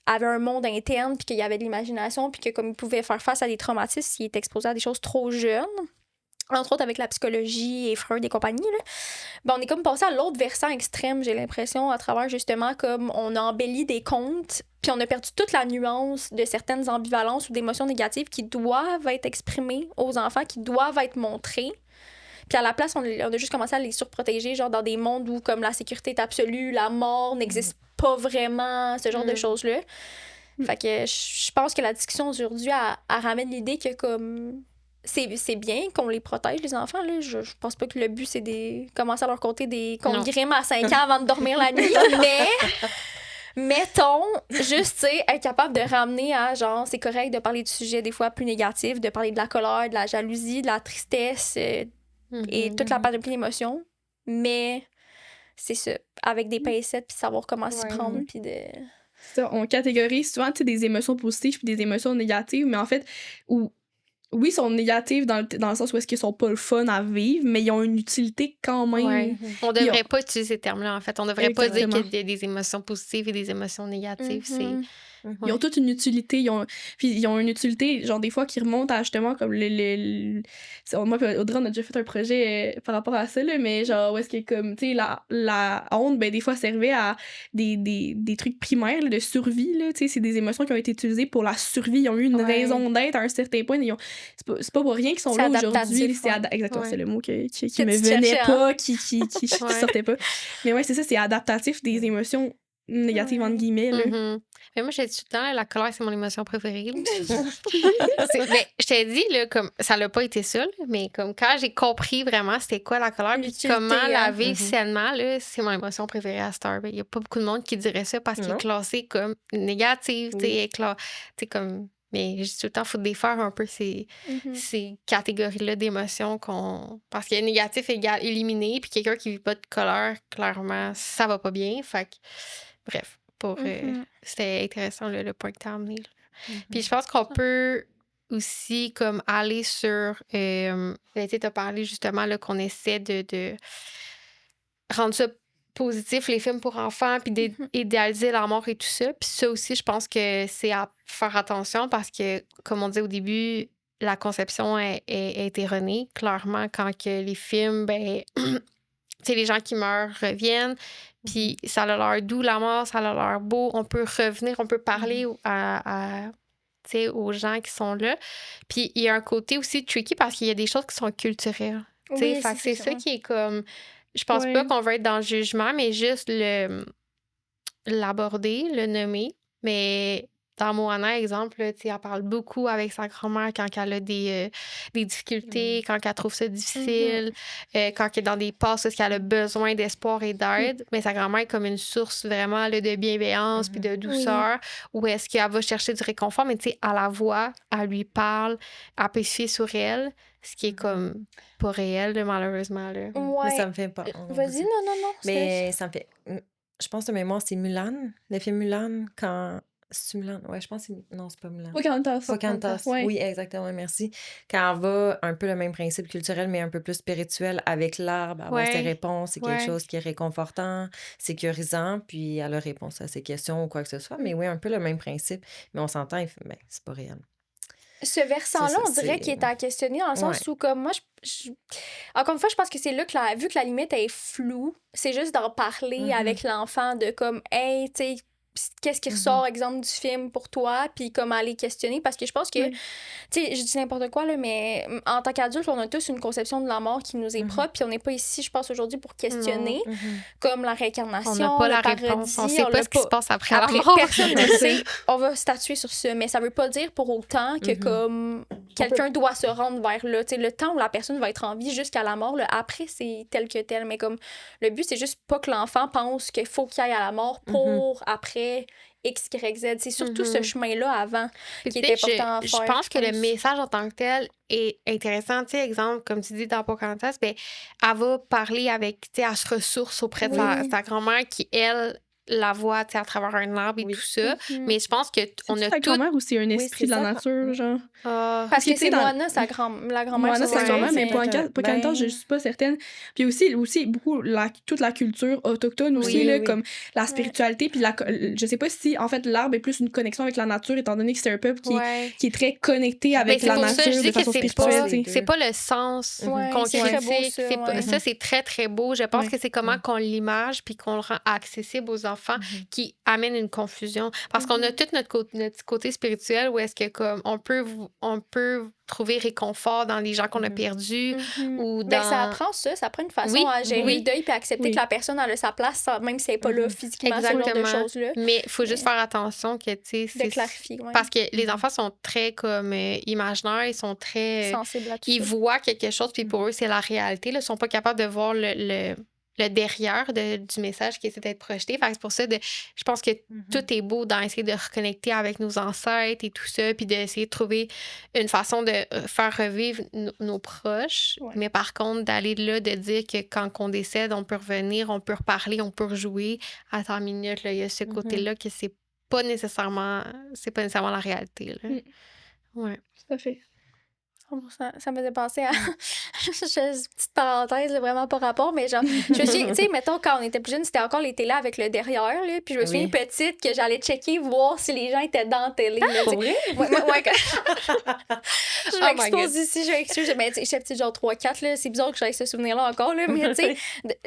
un monde interne, puis qu'il y avait de l'imagination, puis que comme ils pouvaient faire face à des traumatismes s'ils étaient exposés à des choses trop jeunes, entre autres avec la psychologie et Freud et compagnie, là, ben on est comme passé à l'autre versant extrême, j'ai l'impression, à travers justement comme on a embelli des contes, puis on a perdu toute la nuance de certaines ambivalences ou d'émotions négatives qui doivent être exprimées aux enfants, qui doivent être montrées. Puis à la place, on a juste commencé à les surprotéger, genre dans des mondes où comme la sécurité est absolue, la mort n'existe pas vraiment, ce genre de choses-là. Fait que je pense que la discussion aujourd'hui, elle ramène l'idée que comme c'est bien qu'on les protège, les enfants. Là. Je pense pas que le but, c'est de commencer à leur compter des contes Grimm à 5 ans avant de dormir la nuit, mais mettons, juste, tu sais, être capable de ramener à, genre, c'est correct de parler de sujets des fois plus négatifs, de parler de la colère, de la jalousie, de la tristesse et toute la panoplie d'émotions, mais c'est ça, avec des pincettes, puis savoir comment s'y prendre, puis de... Ça, on catégorise souvent des émotions positives puis des émotions négatives, mais en fait, oui, sont négatives dans le sens où est-ce qu'ils sont pas le fun à vivre, mais ils ont une utilité quand même. Ouais. On devrait pas utiliser ces termes-là, en fait. On devrait pas dire qu'il y a des émotions positives et des émotions négatives. Ils ont toute une utilité. Ils ont une utilité, genre, des fois, qui remonte à justement comme moi, Audrey, on a déjà fait un projet par rapport à ça, là, mais genre, où est-ce que, comme, tu sais, la honte, ben, des fois, servait à des trucs primaires, là, de survie, là, tu sais, c'est des émotions qui ont été utilisées pour la survie. Ils ont eu une raison d'être à un certain point. C'est pas pour rien qu'ils sont là aujourd'hui. Exactement, c'est le mot qui me venait pas, qui sortait pas. Mais ouais, c'est ça, c'est adaptatif des émotions négatives, entre guillemets, là. Mais moi, j'ai dit tout le temps, la colère, c'est mon émotion préférée. Mais je t'ai dit, là, comme ça l'a pas été ça, là, mais comme quand j'ai compris vraiment c'était quoi la colère puis comment la vivre sainement, là, c'est mon émotion préférée à Star. Il y a pas beaucoup de monde qui dirait ça parce qu'il est classé comme négative, tu sais, comme... Mais je dis tout le temps, il faut défaire un peu ces catégories-là d'émotions parce qu'il y a négatif égale éliminé, puis quelqu'un qui vit pas de colère, clairement, ça va pas bien. Fait que, bref. C'était intéressant le point que tu as amené. Puis je pense qu'on peut aussi comme aller sur... tu as parlé justement là, qu'on essaie de rendre ça positif, les films pour enfants, puis d'idéaliser la mort et tout ça. Puis ça aussi, je pense que c'est à faire attention parce que, comme on disait au début, la conception est erronée. Clairement, quand que les films, ben... tu sais, les gens qui meurent reviennent, puis ça a l'air doux, la mort, ça a l'air beau. On peut revenir, on peut parler aux gens qui sont là. Puis il y a un côté aussi tricky parce qu'il y a des choses qui sont culturelles. Fait que c'est ça qui est comme... Je pense pas qu'on va être dans le jugement, mais juste l'aborder, le nommer. Mais... Dans Moana, exemple, elle parle beaucoup avec sa grand-mère quand elle a des difficultés, quand elle trouve ça difficile, quand elle est dans des passes où elle a besoin d'espoir et d'aide. Mais sa grand-mère est comme une source vraiment là, de bienveillance puis de douceur. Où est-ce qu'elle va chercher du réconfort, mais tu sais, à la voix, elle lui parle, elle peut se fier sur elle, ce qui est comme pas réel, là, malheureusement. Là. Mais ça me fait pas... Vas-y, non. Mais ça me fait... Je pense de mémoire, c'est Mulan, le film Mulan, quand... C'est Mulan? Ouais, je pense que c'est... Non, c'est pas Mulan. Pocahontas. Oui, exactement, merci. Quand elle va un peu le même principe culturel, mais un peu plus spirituel, avec l'arbre, avoir ses réponses, c'est quelque chose qui est réconfortant, sécurisant, puis elle a réponse à ses questions ou quoi que ce soit. Mais oui, un peu le même principe. Mais on s'entend, ben, c'est pas réel. Ce versant-là, on dirait qu'il est à questionner dans le sens où, comme moi, encore une fois, je pense que c'est là que vu que la limite est floue, c'est juste d'en parler avec l'enfant de comme, hey, tu sais, qu'est-ce qui ressort, exemple, du film pour toi, puis comme aller questionner, parce que je pense que, tu sais, je dis n'importe quoi, là, mais en tant qu'adulte, on a tous une conception de la mort qui nous est propre, puis on n'est pas ici, je pense, aujourd'hui pour questionner, comme la réincarnation, on n'a pas la parodie, réponse, on sait pas ce qui se passe après la mort. Personne ne sait, on va statuer sur ça, mais ça veut pas dire pour autant que, comme, quelqu'un doit se rendre vers là, tu sais, le temps où la personne va être en vie jusqu'à la mort, là, après, c'est tel que tel, mais comme, le but, c'est juste pas que l'enfant pense qu'il faut qu'il aille à la mort pour, après, X, Y, Z. C'est surtout ce Mhm. chemin-là avant Puis, qui tu est sais, important à je faire. pense que le pense. message en tant que tel est intéressant. Tu sais, exemple, comme tu dis dans Pocahontas, ben, elle va parler avec, tu sais, elle se ressource auprès de Oui. sa grand-mère qui, elle, la voit, tu sais, à travers un arbre et Oui. tout ça. Mhm. Mais je pense que on C'est a ta tout. grand-mère ou c'est un Oui, esprit c'est de la ça. nature, genre? Ah, Parce que tu sais, c'est dans- Moana, la grand-mère. Moana, c'est Ouais. sa grand-mère, mais c'est peut-être Pocahontas, je ben- suis pas certaine. Puis aussi beaucoup toute la culture autochtone aussi, Oui, là, oui. comme la spiritualité. Puis je sais pas si, en fait, l'arbre est plus une connexion avec la nature, étant donné que c'est un peuple ouais. qui est très connecté Mais avec c'est la pour ça, je nature dis de que façon c'est spirituelle. pas, tu sais. deux. c'est pas le sens Ouais, qu'on c'est très critique. beau, ça, ouais. Ça, c'est très, très beau. Je pense Ouais. que c'est comment qu'on l'image puis qu'on le rend accessible aux enfants qui amène une confusion. Parce qu'on a tout notre petit côté spirituel où est-ce que comme on peut trouver réconfort dans les gens qu'on a perdus ou Ben, ça dans... apprend ça prend une façon Oui, à gérer oui. le deuil puis accepter Oui. que la personne elle a sa place, même si elle n'est pas là physiquement, ce genre de Exactement. choses-là. Mais il faut juste faire attention que, tu sais, De clarifier, ouais. parce que les enfants sont très comme imaginaires, ils sont très... sensible à tout ils ça. voient quelque chose, puis pour eux, c'est la réalité. Là. Ils sont pas capables de voir le derrière du message qui essaie d'être projeté. Fait que c'est pour ça, je pense que tout est beau dans essayer de reconnecter avec nos ancêtres et tout ça, puis d'essayer de trouver une façon de faire revivre nos proches. Ouais. Mais par contre, d'aller là, de dire que quand on décède, on peut revenir, on peut reparler, on peut rejouer. Attends une minute, là, il y a ce côté-là que c'est pas nécessairement la réalité. Là. Ouais. Tout à fait. 100%. Ça me faisait penser à. Juste une petite parenthèse, là, vraiment pas rapport, mais genre, je me souviens, tu sais, mettons, quand on était plus jeune, c'était encore les télés avec le derrière, là, puis je me souviens Oui. petite que j'allais checker, voir si les gens étaient dans la télé. Là, tu sais. Pour vrai? Ouais, je Oh my m'expose God. ici, je m'excuse. Mais tu sais, j'étais petite, genre 3-4, là, c'est bizarre que j'aie ce souvenir-là encore, là, mais tu sais,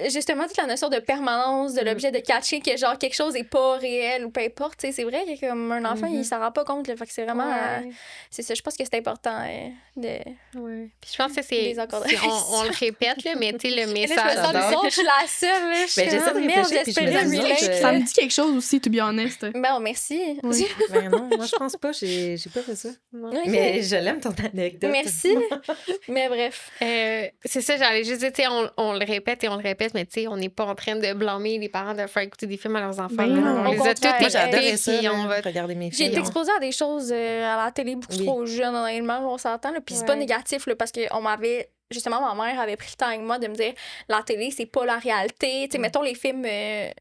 justement, toute la notion de permanence, de l'objet, de catcher que genre quelque chose est pas réel ou peu importe, tu sais, c'est vrai que comme un enfant, il s'en rend pas compte, là, fait que c'est vraiment. C'est ça, je pense que c'est important de. Ouais. Puis je pense que c'est. Désencadrer. On le répète, là, mais tu sais, le Et là, je me message. sens bizarre, je suis la seule, là. Je suis Ben, j'essaie comme, de merde, réfléchir, puis je me j'espérais dis, relate. je- Ça me dit quelque chose aussi, to be honest. Ben, merci. Oui. Ben non, moi je pense pas, j'ai pas fait ça. Ok. Mais je l'aime ton anecdote. Merci. Mais bref. C'est ça, j'allais juste dire, tu sais, on le répète et on le répète, mais tu sais, on n'est pas en train de blâmer les parents de faire écouter des films à leurs enfants. Ben là. non. On Au les a tous contraire. Moi j'adorais écoutés, ça, puis là, on va... regarder mes J'ai films. été exposée à des choses à la télé beaucoup Oui. trop jeune, honnêtement, on s'entend. Là. Puis c'est pas Ouais. négatif, là, parce qu'on m'avait. Justement, ma mère avait pris le temps avec moi de me dire la télé, c'est pas la réalité. Tu sais, mettons les films,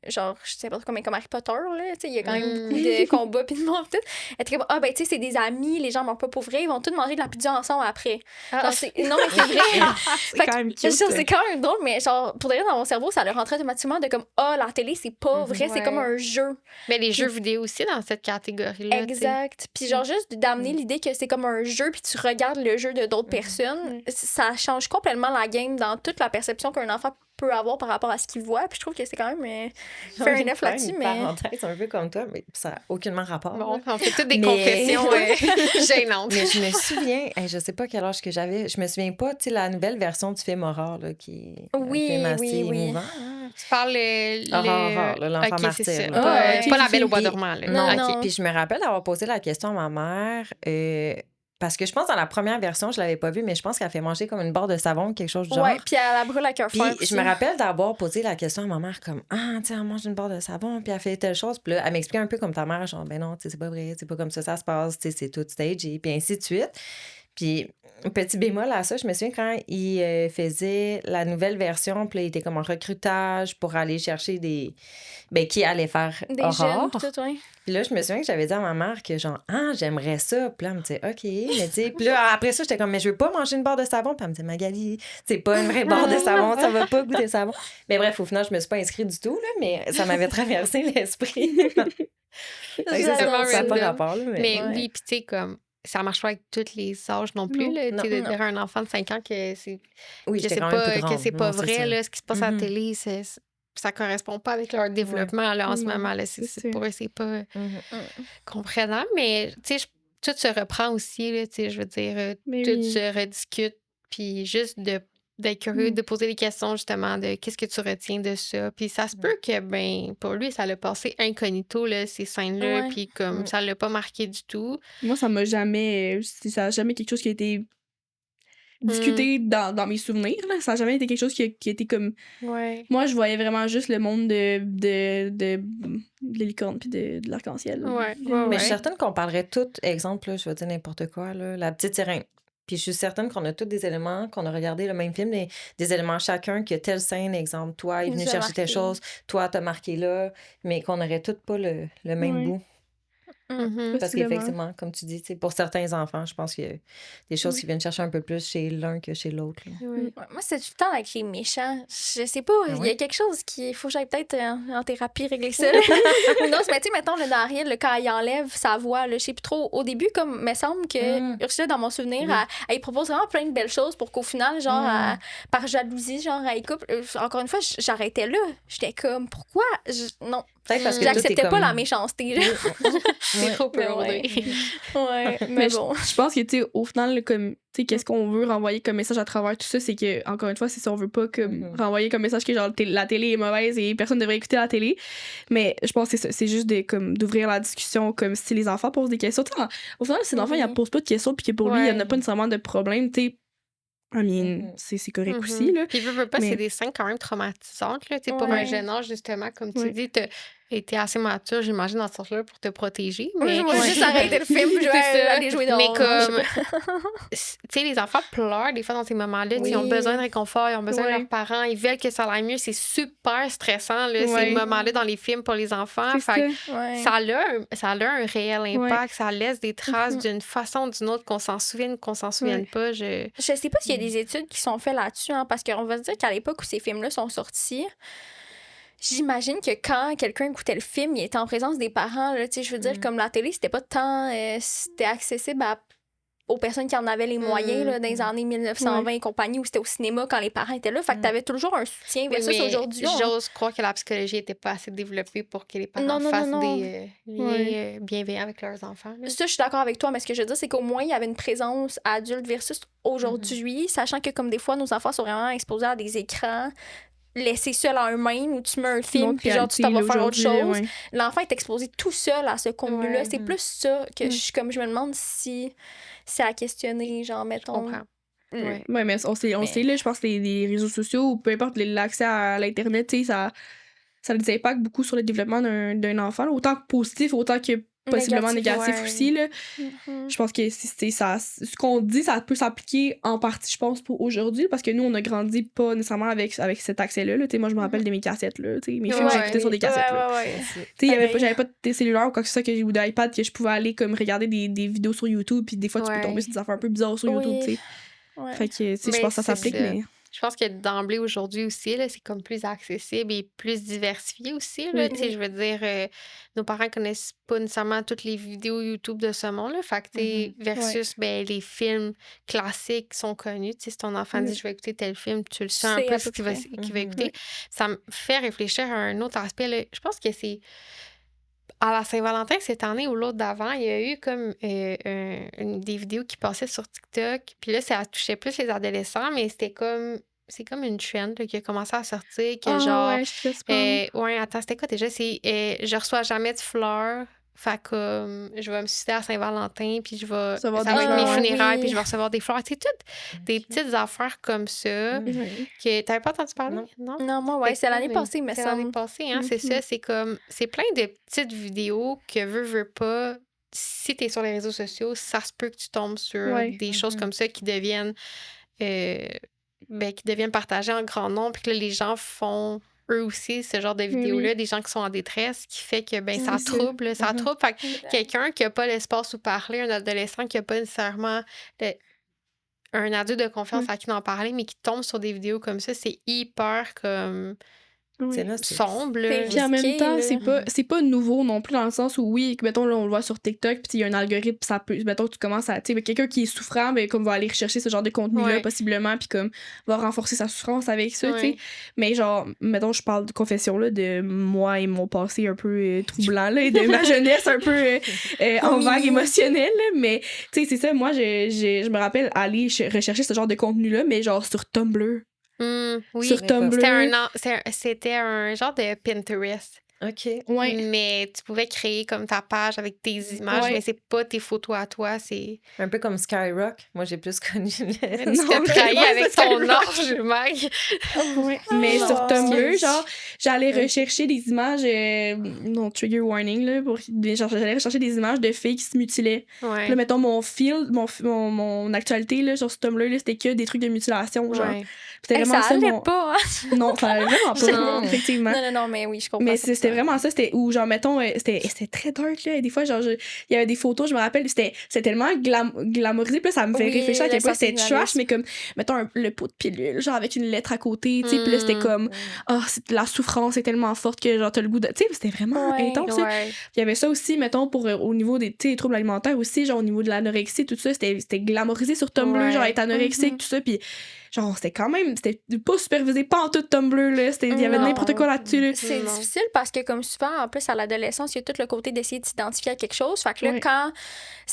genre, je sais pas comme Harry Potter, là. Tu sais, il y a quand même beaucoup de combats pis de morts, tout. Elle était comme, ah, ben, tu sais, c'est des amis, les gens meurent pas pour vrai, ils vont tous manger de la pizza ensemble après. Ah, Genre, non, mais c'est vrai. C'est Fait quand que, même cute. genre, c'est quand même drôle, mais genre, pour dire dans mon cerveau, ça leur rentrait automatiquement de comme, ah, la télé, c'est pas vrai, c'est Ouais. comme un jeu. Mais les jeux vidéo aussi dans cette catégorie-là. tu sais. Exact. Puis genre, juste d'amener l'idée que c'est comme un jeu, puis tu regardes le jeu de d'autres personnes, ça change complètement la game dans toute la perception qu'un enfant peut avoir par rapport à ce qu'il voit. Puis je trouve que c'est quand même fair enough là-dessus, Une mais... parenthèse un peu comme toi, mais ça n'a aucunement rapport. Bon, là. on fait toutes des Mais- confessions gênantes. Mais je me souviens, je sais pas quel âge que j'avais, je me souviens pas, tu sais, la nouvelle version du film Horreur, là, qui est Oui, un film assez oui, oui. émouvant. hein. Tu parles Horreur, là, l'enfant Ok, martyr, c'est ça. là. Pas, Ah, ok, pas la ok. belle au bois Puis- dormant. Là. Non, Non, non. ok. Puis je me rappelle d'avoir posé la question à ma mère, parce que je pense dans la première version, je l'avais pas vue, mais je pense qu'elle fait manger comme une barre de savon ou quelque chose du genre. Ouais, puis elle la brûle à cœur Puis fort. je me rappelle d'avoir posé la question à ma mère comme ah tu sais elle mange une barre de savon puis elle fait telle chose puis là elle m'explique un peu comme ta mère genre ben non tu sais c'est pas vrai c'est pas comme ça se passe tu sais c'est tout stagé puis ainsi de suite. Puis petit bémol à ça, je me souviens quand il faisait la nouvelle version, puis là, il était comme en recrutage pour aller chercher qui allait faire Des Horreur. jeunes, tout, ouais. Puis là, je me souviens que j'avais dit à ma mère que genre, j'aimerais ça. Puis là, elle me disait, OK, mais tu sais. Puis là, après ça, j'étais comme, mais je veux pas manger une barre de savon. Puis elle me dit, Magali, c'est pas une vraie barre de savon, ça va pas goûter le savon. Mais bref, au final, je me suis pas inscrite du tout, là, mais ça m'avait traversé l'esprit. Fait que ça tellement n'a pas random. rapport, là, Mais Ouais. oui, puis tu sais, comme ça marche pas avec tous les âges non plus. Non. Là, tu sais, de Non. dire à un enfant de 5 ans que c'est oui, que j'étais c'est quand même pas, plus grande. que c'est pas Non, c'est vrai, ça. là, ce qui se passe à la Mhm. télé, ça correspond pas avec leur développement là, en ce Non, moment. Là, c'est c'est pour eux, c'est pas Mhm. comprenable. Mais tu sais, tout se reprend aussi. Là, tu sais, je veux dire, Mais tout oui. se rediscute. Puis juste d'être curieux, de poser des questions justement de qu'est-ce que tu retiens de ça. Puis ça se peut que, ben, pour lui, ça l'a passé incognito, là, ces scènes-là. Ouais. Puis comme ça l'a pas marqué du tout. Moi, ça a jamais quelque chose qui a été discuté dans mes souvenirs, là. Ça n'a jamais été quelque chose qui a été comme... Ouais. Moi, je voyais vraiment juste le monde de la licorne puis de l'arc-en-ciel. là. Ouais, Mais je suis ouais. certaine qu'on parlerait tout, exemple, là, je vais dire n'importe quoi, là, la petite sirène. Puis je suis certaine qu'on a tous des éléments, qu'on a regardé le même film, des éléments chacun, que telle scène, exemple, toi, est Nous venu a chercher telle marqué. chose, toi, t'as marqué là, mais qu'on n'aurait toutes pas le même Ouais. bout. Mhm. Parce Possiblement. qu'effectivement, comme tu dis, tu sais, pour certains enfants, je pense qu'il y a des choses Mm. qui viennent chercher un peu plus chez l'un que chez l'autre. là. Ouais. Ouais, moi, c'est tout le temps avec les méchants. Je sais pas, il y a ouais? quelque chose qui. Faut que j'aille peut-être en thérapie régler ça. Ou non, mais tu sais, mettons, le Dariel, là, quand il enlève sa voix, là, je sais plus trop. Au début, comme, me semble que Ursula, dans mon souvenir, Oui. elle propose vraiment plein de belles choses pour qu'au final, genre, par jalousie, genre, elle coupe. Encore une fois, j'arrêtais là. J'étais comme, pourquoi? Non, Peut-être parce que j'acceptais tout est pas la comme... méchanceté. là. C'est Ouais. trop peu Mais ouais. Ouais, mais Mais bon. je pense que, tu sais, au final, là, comme, tu sais, qu'est-ce qu'on veut renvoyer comme message à travers tout ça, c'est que, encore une fois, c'est ça, on veut pas comme renvoyer comme message que, genre, la télé est mauvaise et personne devrait écouter la télé. Mais je pense que c'est ça, c'est juste comme, d'ouvrir la discussion, comme si les enfants posent des questions. Tu sais, au final, si l'enfant, il pose pas de questions, puis que pour lui, il n'y en a pas nécessairement de problème, tu sais, I mean, c'est correct aussi, là. Puis veux pas, Mais- c'est des scènes quand même traumatisantes, là, tu sais, pour Ouais. un jeune âge, justement, comme tu Ouais. dis, t'as été assez mature, j'imagine, dans ce sens-là, pour te protéger, mais... Moi, je vais juste arrêter le film, puis je C'est vais ça. aller jouer dehors. Mais non, je sais comme, pas. tu sais, les enfants pleurent des fois dans ces moments-là. Tu sais, Ils ont Oui. besoin de réconfort, ils ont besoin de Ouais. leurs parents, ils veulent que ça aille mieux. C'est super stressant, là, Ouais. ces moments-là dans les films pour les enfants. C'est Fait que ça. Ouais. ça a un réel impact, ça laisse des traces Mhm. d'une façon ou d'une autre, qu'on s'en souvienne ou qu'on s'en souvienne pas. Je sais pas s'il y a des études qui sont faites là-dessus, hein, parce qu'on va se dire qu'à l'époque où ces films-là sont sortis, j'imagine que quand quelqu'un écoutait le film, il était en présence des parents. Là, tu sais, je veux dire, comme la télé, c'était pas tant... c'était accessible aux personnes qui en avaient les moyens là, dans les années 1920 et compagnie, où c'était au cinéma quand les parents étaient là. Fait que t'avais toujours un soutien Oui, versus mais aujourd'hui. j'ose croire que la psychologie n'était pas assez développée pour que les parents Non, fassent non. des liens bienveillants avec leurs enfants. Là. Ça, je suis d'accord avec toi, mais ce que je veux dire, c'est qu'au moins, il y avait une présence adulte versus aujourd'hui, sachant que, comme des fois, nos enfants sont vraiment exposés à des écrans, laissés seuls à eux-mêmes, où tu mets un film, Notre puis genre, tu t'en vas réalité, faire autre aujourd'hui, chose. ouais. L'enfant est exposé tout seul à ce contenu-là. Ouais. C'est plus ça que je me demande si c'est à questionner, genre, Je mettons. comprends. Ouais. Ouais, mais on sait, là, je pense que les réseaux sociaux ou peu importe l'accès à l'Internet, tu sais, ça a des impacts beaucoup sur le développement d'un enfant, là, autant que positif, autant que possiblement négatif ouais. aussi, là. Mhm. Je pense que ça, ce qu'on dit, ça peut s'appliquer en partie, je pense, pour aujourd'hui, parce que nous, on a grandi pas nécessairement avec cet accès-là. Là. Moi, je me rappelle de mes cassettes, là. Mes films, Ouais. j'écoutais sur des cassettes. là. Ouais. J'avais pas de cellulaire ou quoi que ce soit ou d'iPad que je pouvais aller comme regarder des vidéos sur YouTube, puis des fois, tu peux Ouais. tomber sur des affaires un peu bizarres sur YouTube, tu sais. Ouais. Fait que, tu sais, je Mais pense que ça c'est s'applique, ça. mais... Je pense que d'emblée aujourd'hui aussi, là, c'est comme plus accessible et plus diversifié aussi. Là, Oui. Tu sais, je veux dire, nos parents connaissent pas nécessairement toutes les vidéos YouTube de ce monde. Fait que, tu sais, versus ben, les films classiques sont connus. Tu sais, si ton enfant dit je vais écouter tel film, tu le sais un sais peu à ce peu qu'il va, près. qu'il va écouter. Ça me fait réfléchir à un autre aspect. Là. Je pense que c'est à la Saint-Valentin cette année ou l'autre d'avant, il y a eu comme des vidéos qui passaient sur TikTok. Puis là, ça touchait plus les adolescents, mais c'est comme une trend là, qui a commencé à sortir. Que genre, ouais, je te laisse prendre. ouais, attends, c'était quoi déjà? C'est je reçois jamais de fleurs. Fait que je vais me suicider à Saint-Valentin, puis ça va Recevoir être des mes fleurs. funérailles, Oui. puis je vais recevoir des fleurs. Tu sais, toutes des petites affaires comme ça. Ouais. Que t'avais pas entendu parler? Non. Non, moi, ouais, c'est l'année Oui, passée, mais c'est ça. l'année passée, hein, c'est ça. C'est plein de petites vidéos que veux pas. Si t'es sur les réseaux sociaux, ça se peut que tu tombes sur Ouais. des choses comme ça qui deviennent partagées en grand nombre, puis que là, les gens font eux aussi ce genre de vidéos-là, des gens qui sont en détresse, qui fait que ben ça C'est ça. trouble, ça trouble. Fait que quelqu'un qui a pas l'espace où parler, un adolescent qui a pas nécessairement un adulte de confiance à qui en parler, mais qui tombe sur des vidéos comme ça, c'est hyper comme C'est là, c'est- sombre. là. C'est Puis en même risqué, temps, là. c'est pas nouveau non plus dans le sens où, oui, que, mettons, là, on le voit sur TikTok, puis il y a un algorithme, ça peut, mettons, tu commences à, tu sais, quelqu'un qui est souffrant, ben, comme va aller rechercher ce genre de contenu-là, Ouais. possiblement, puis comme va renforcer sa souffrance avec ça, tu sais. Ouais. Mais genre, mettons, je parle de confession, là, de moi et mon passé un peu troublant, là, et de ma jeunesse un peu en vague émotionnelle, là, mais, tu sais, c'est ça, moi, je me rappelle aller rechercher ce genre de contenu-là, mais genre sur Tumblr. Oui, Sur Tumblr. c'était un genre de Pinterest. OK. Ouais. Mais tu pouvais créer comme ta page avec tes images, Ouais. mais c'est pas tes photos à toi, c'est... Un peu comme Skyrock. Moi, j'ai plus connu le... Tu t'es mais trahi ouais, avec c'est ton Skyrock. âge, Mag. Ouais. Mais non. sur Tumblr, genre, j'allais Ouais. rechercher des images, non, trigger warning, là, j'allais rechercher des images de filles qui se mutilaient. Puis là, Ouais. mettons, mon actualité, là, sur ce Tumblr, là, c'était que des trucs de mutilation, genre. Ouais. Puis c'était Hey, vraiment ça ça, allait mon... pas, hein? Non, ça allait vraiment pas, Non. effectivement. Non, mais oui, je comprends. Mais 100%. c'était vraiment ça, c'était où, genre, mettons, c'était très dark, là. Et des fois, genre, il y avait des photos, je me rappelle, c'était tellement glamorisé, puis là, ça me fait Oui, réfléchir à quel le point c'était trash, sensationnalisme. mais comme, mettons, le pot de pilule, genre, avec une lettre à côté, tu sais, puis là, c'était comme, la souffrance est tellement forte que, genre, t'as le goût de. Tu sais, c'était vraiment Ouais. intense, là. Ouais. Il y avait ça aussi, mettons, pour au niveau des troubles alimentaires aussi, genre, au niveau de l'anorexie, tout ça, c'était glamorisé sur Tumblr, Ouais. genre, être anorexique, tout ça, puis genre, c'était quand même, c'était pas supervisé, pas en tout Tumblr, là, il y avait Non. n'importe quoi là-dessus, là. C'est Non. difficile parce que, comme souvent, en plus, à l'adolescence, il y a tout le côté d'essayer de s'identifier à quelque chose. Fait que là, Ouais. quand.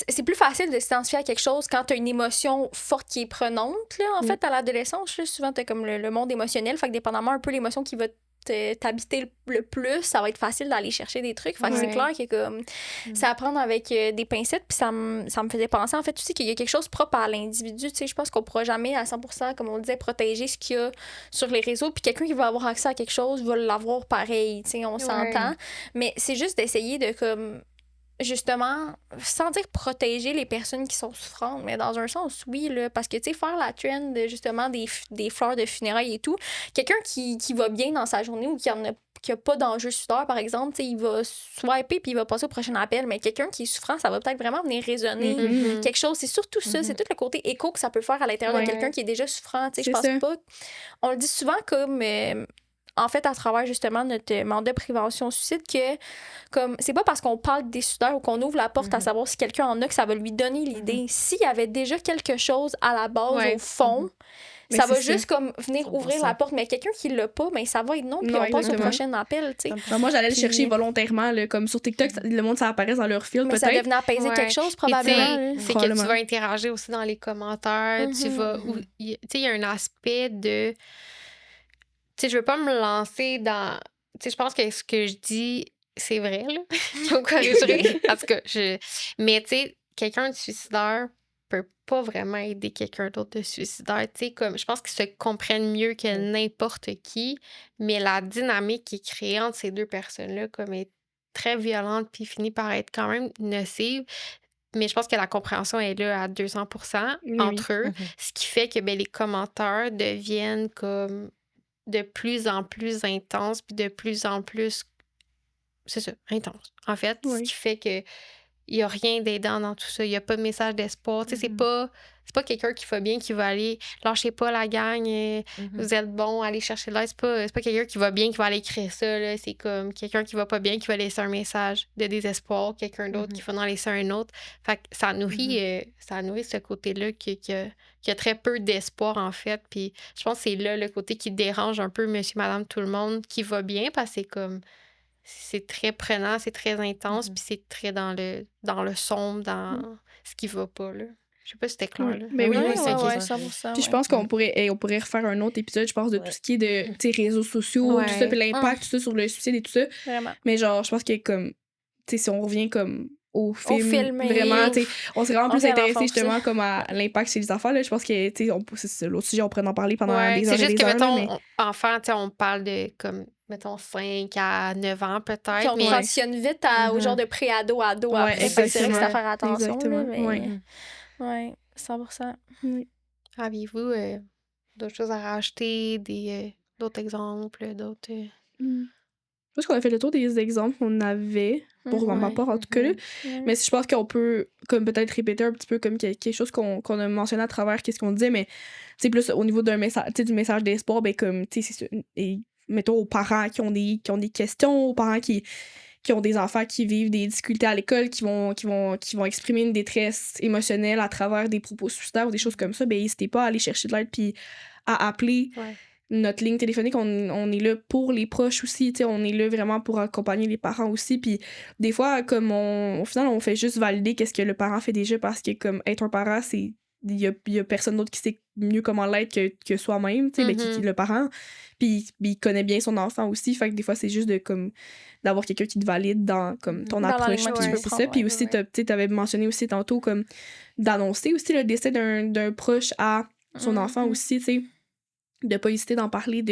C'est plus facile de s'identifier à quelque chose quand t'as une émotion forte qui est prenante, là, en fait, à l'adolescence. Là, souvent, t'as comme le monde émotionnel. Fait que, dépendamment un peu l'émotion qui va t'habiter le plus, ça va être facile d'aller chercher des trucs. Fait que c'est Ouais. clair que comme c'est à prendre avec des pincettes, puis ça me faisait penser en fait aussi qu'il y a quelque chose propre à l'individu. Tu sais, je pense qu'on pourra jamais à 100%, comme on le disait, protéger ce qu'il y a sur les réseaux, puis quelqu'un qui va avoir accès à quelque chose va l'avoir pareil, tu sais, on s'entend. Mais c'est juste d'essayer de comme justement, sans dire protéger les personnes qui sont souffrantes, mais dans un sens, oui, là, parce que, tu sais, faire la trend, justement, des fleurs de funérailles et tout, quelqu'un qui va bien dans sa journée ou qui a pas d'enjeu suicidaire, par exemple, tu sais, il va swiper puis il va passer au prochain appel, mais quelqu'un qui est souffrant, ça va peut-être vraiment venir résonner Mhm. quelque chose. C'est surtout ça, c'est tout le côté écho que ça peut faire à l'intérieur Ouais. de quelqu'un qui est déjà souffrant, tu sais, je C'est pense ça. pas... On le dit souvent comme... en fait, à travers justement notre mandat prévention suicide, que comme c'est pas parce qu'on parle des suicidaires ou qu'on ouvre la porte à savoir si quelqu'un en a que ça va lui donner l'idée. S'il y avait déjà quelque chose à la base, Ouais. au fond, Mais ça c'est va ça. juste comme venir ouvrir la porte. Mais quelqu'un qui l'a pas, ben ça va être non, puis Non, on passe au exactement. prochain appel, tu sais. Non, moi, j'allais le Puis- chercher volontairement, là, comme sur TikTok, le monde, ça apparaît dans leur fil, Mais ça peut-être. devenait apaiser Ouais. quelque chose, Puis, tu sais, probablement. là. c'est que tu Probablement. vas interagir aussi dans les commentaires. Tu vas... Tu sais, il y a un aspect de... Tu sais, je veux pas me lancer dans... Tu sais, je pense que ce que je dis, c'est vrai, là. Vous me corrigerez. En tout cas, mais tu sais, quelqu'un de suicidaire peut pas vraiment aider quelqu'un d'autre de suicidaire. Tu sais, comme, je pense qu'ils se comprennent mieux que n'importe qui, mais la dynamique qui est créée entre ces deux personnes-là, comme, est très violente puis finit par être quand même nocive. Mais je pense que la compréhension est là à 200% Oui, entre eux, ce qui fait que ben, les commentaires deviennent comme de plus en plus intenses puis de plus en plus, c'est ça, intense. En fait, ce Oui. qui fait que il n'y a rien d'aidant dans tout ça. Il n'y a pas de message d'espoir. Tu sais, c'est pas quelqu'un qui va bien, qui va aller lâchez pas la gang, vous êtes bon, allez chercher de l'aide. C'est pas quelqu'un qui va bien qui va aller écrire ça. Là. C'est comme quelqu'un qui va pas bien qui va laisser un message de désespoir, quelqu'un d'autre qui va en laisser un autre. Fait que ça nourrit ce côté-là qui a très peu d'espoir, en fait. Puis je pense que c'est là le côté qui dérange un peu monsieur, madame, tout le monde qui va bien parce que c'est comme. C'est très prenant, c'est très intense, puis c'est très dans le sombre, dans ce qui va pas, là. Je sais pas si c'était clair, là. Mais oui, Ouais, c'est ouais, ok. 100%. Puis je pense qu'on pourrait refaire un autre épisode, je pense, de tout ce qui est de tu sais, réseaux sociaux, Ouais. tout ça, puis l'impact, tout ça sur le suicide et tout ça. Vraiment. Mais genre, je pense que comme, tu sais, si on revient comme au film, et vraiment, tu sais, on serait vraiment on plus vient intéressé l'enfoncer. justement comme à l'impact chez les enfants, là. Je pense que, tu sais, c'est l'autre sujet, on pourrait en parler pendant Ouais, des c'est heures et juste des que, heures, là, mettons, mais... enfant, tu sais, on parle de, comme, mettons, 5 à 9 ans, Puis peut-être, on mais... transitionne vite au genre de pré-ado, ado. Ouais, après. Fait que c'est vrai que c'est à exactement. faire attention. Exactement, Là, mais... ouais. Ouais, 100%. Avez-vous d'autres choses à rajouter, d'autres exemples, d'autres... Je pense qu'on a fait le tour des exemples qu'on avait, pour ma part en tout cas, là. Mais je pense qu'on peut comme peut-être répéter un petit peu comme quelque chose qu'on a mentionné à travers qu'est-ce qu'on disait, mais c'est plus au niveau d'un message, du message d'espoir, ben comme, tu sais, c'est ça. Et mettons aux parents qui ont des questions, aux parents qui ont des enfants qui vivent des difficultés à l'école, qui vont exprimer une détresse émotionnelle à travers des propos suicidaires ou des choses comme ça, ben n'hésitez pas à aller chercher de l'aide puis à appeler. Ouais. Notre ligne téléphonique, on est là pour les proches aussi, tu sais, on est là vraiment pour accompagner les parents aussi, puis des fois, comme au final, on fait juste valider qu'est-ce que le parent fait déjà, parce que comme être un parent, c'est il y a personne d'autre qui sait mieux comment l'être que soi-même, tu sais, qui le parent. Puis il connaît bien son enfant aussi. Fait que des fois, c'est juste d'avoir quelqu'un qui te valide dans comme ton Dans approche. l'angle que tu Puis veux c'est prendre, ça. Puis ouais. aussi, tu avais mentionné aussi tantôt comme d'annoncer aussi le décès d'un proche à son enfant aussi, tu sais. De pas hésiter d'en parler,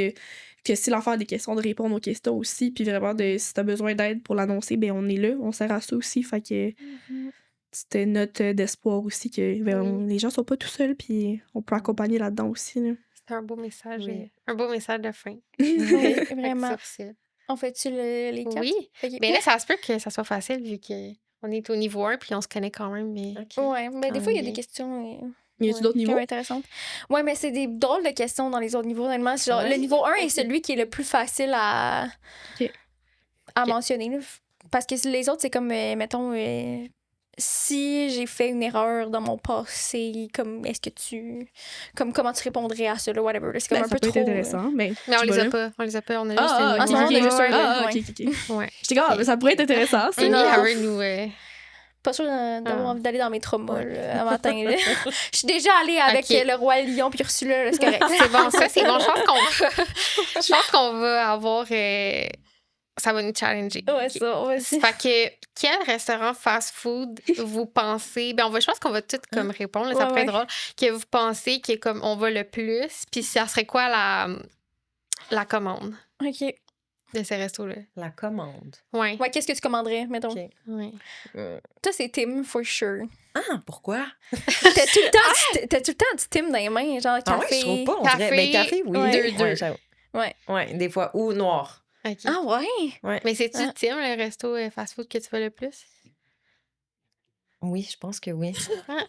que si l'enfant a des questions, de répondre aux questions aussi. Puis vraiment, si t'as besoin d'aide pour l'annoncer, ben on est là, on sert à ça aussi. Fait que c'était notre d'espoir aussi que les gens sont pas tout seuls, puis on peut accompagner là-dedans aussi. Là. C'est un beau message. Oui. Un beau message de fin. Oui, Fait que vraiment. sur ce- On fait-tu les 4? Oui. Mais là, ça se peut que ça soit facile vu qu'on est au niveau 1 puis on se connaît quand même. Mais... Ouais, mais des fois, il y a bien. des questions... Y a-tu d'autres quand niveaux? même intéressantes. Ouais, mais c'est des drôles de questions dans les autres niveaux, honnêtement. C'est genre, Ouais. le niveau 1 est celui qui est le plus facile à Ok. mentionner. Là. Parce que les autres, c'est comme, mettons, si j'ai fait une erreur dans mon passé, comme, est-ce que tu... Comme, comment tu répondrais à ça, là, whatever. là. C'est comme Ben, un ça peu peut être trop... intéressant. Mais on tu les vas a là. pas. On les a pas. On a juste Ah, une... en ce moment, on a juste un Ah, livre, ok. Ouais. J'étais comme, ça pourrait être intéressant. C'est Non. Harry nous... Pas sûre d'avoir envie d'aller dans mes traumas Ouais. là, un matin. là. Je suis déjà allée avec Ok. le roi lion puis Ursula, là, c'est correct. C'est bon, ça, c'est bon. Je pense qu'on va avoir... Ça va nous challenger. Ouais, ça, ouais, c'est... Fait que, quel restaurant fast-food vous pensez... Je pense qu'on va tous comme répondre, là, ça Ouais, pourrait être ouais. drôle. Que vous pensez que comme on va le plus, puis ça serait quoi la commande OK. de ces restos-là? La commande. Ouais. Ouais, qu'est-ce que tu commanderais, mettons? Ok. Ouais. Toi, c'est Tim, for sure. Ah, pourquoi? T'as tout le temps du Tim dans les mains, genre Ah ouais, café. je trouve pas. On Café, dirait... Ben, café, oui. ouais. Deux. j'avoue. Ouais. Ouais, des fois. Ou noir. OK. Ah ouais? Mais c'est-tu Ah. Tim, le resto fast-food que tu vas le plus? Oui, je pense que oui.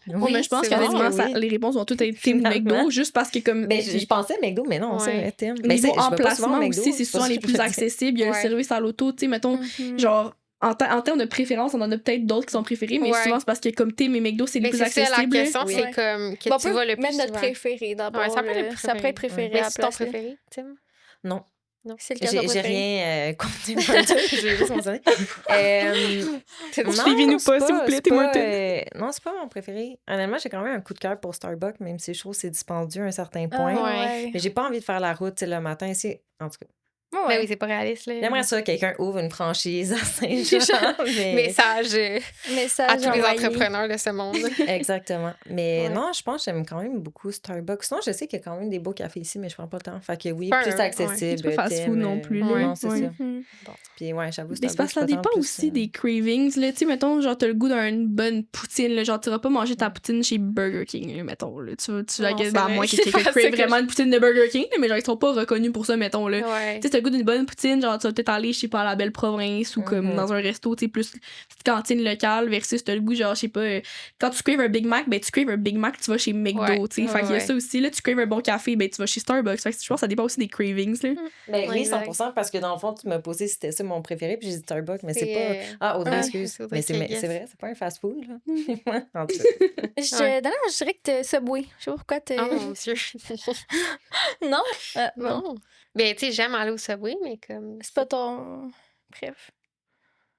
Ouais, mais je pense c'est bon, qu'honnêtement, oui. les réponses vont toutes être Tim Finalement. McDo, juste parce que comme... Ben, je pensais McDo, mais non, c'est Ouais. vrai, Tim. Au niveau emplacement aussi, c'est souvent les plus accessibles. accessibles. Il y a Ouais. le service à l'auto, tu sais, mettons, Mhm. genre, en termes de préférence, on en a peut-être d'autres qui sont préférés, mais Ouais. souvent, c'est parce que comme Tim et McDo, c'est les Mais plus c'est ça, la accessibles. question, Oui. c'est comme que Bon, on tu peut vas le plus mettre notre souvent. préféré d'abord. Ouais, ça peut être là. le Ça pourrait être préféré. préféré à Mais la c'est ton place. là. préféré, Tim? Non. C'est lequel ton J'ai préféré? rien contre j'ai juste mentionné. Suivez-nous pas, s'il vous plaît, Tim Hortons. Non, c'est pas mon préféré. Honnêtement, j'ai quand même un coup de cœur pour Starbucks, même si je trouve que c'est dispendieux à un certain point. Ah, Ouais. ouais. Mais j'ai pas envie de faire la route tu sais, le matin. En tout cas, Ouais. Ben oui, c'est pas réaliste, là. j'aimerais ça que quelqu'un ouvre une franchise à Saint-Jean. mais... Message Message à tous les envoyé. entrepreneurs de ce monde. Exactement. Mais Ouais. non, je pense que j'aime quand même beaucoup Starbucks. Sinon, je sais qu'il y a quand même des beaux cafés ici, mais je prends pas le temps. Fait que oui, Pas plus un- accessible. C'est pas fast-food Tim, non plus, là. Non, c'est Ouais. ça. Mhm. Puis ouais, j'avoue, Mais c'est parce que ça Starbucks, dépend plus, aussi des cravings, là. Tu sais, mettons, genre, t'as le goût d'une bonne poutine, là. Genre, tu vas pas manger ta poutine chez Burger King, là, mettons, là. Tu Non, la c'est ben, à vrai. moins que C'est quelqu'un pas ça crave que vraiment une poutine de Burger King, là, mais genre, ils sont pas reconnus pour ça, mettons, là. Ouais. Tu sais, t'as le goût d'une bonne poutine, genre, tu vas peut-être aller, je sais pas, à la Belle Province ou comme Mhm. dans un resto, tu sais, plus petite cantine locale versus t'as le goût, genre, je sais pas, quand tu craves un Big Mac, ben, tu craves un Big Mac, tu vas chez McDo, Ouais. tu sais. Fait qu'il y a Ouais. ça aussi, là, tu craves un bon café, ben, tu vas chez Starbucks. Fait que je pense que ça dépend aussi des cravings, là. Ben Ouais, oui, exact. 100%, parce que dans le fond, tu m'as posé si c'était ça mon préféré, puis j'ai dit Starbucks, mais c'est C'est, pas. Ah, Audrey, ouais, excuse. c'est Audrey Mais qui a c'est guess. vrai, c'est pas un fast-food, là. En tout cas. D'ailleurs, je dirais que t'es Subway. Je sais pas pourquoi t'es... Oh mon Dieu. Non? Non. Ben, tu sais, j'aime aller au Subway, mais comme. C'est pas ton... Bref.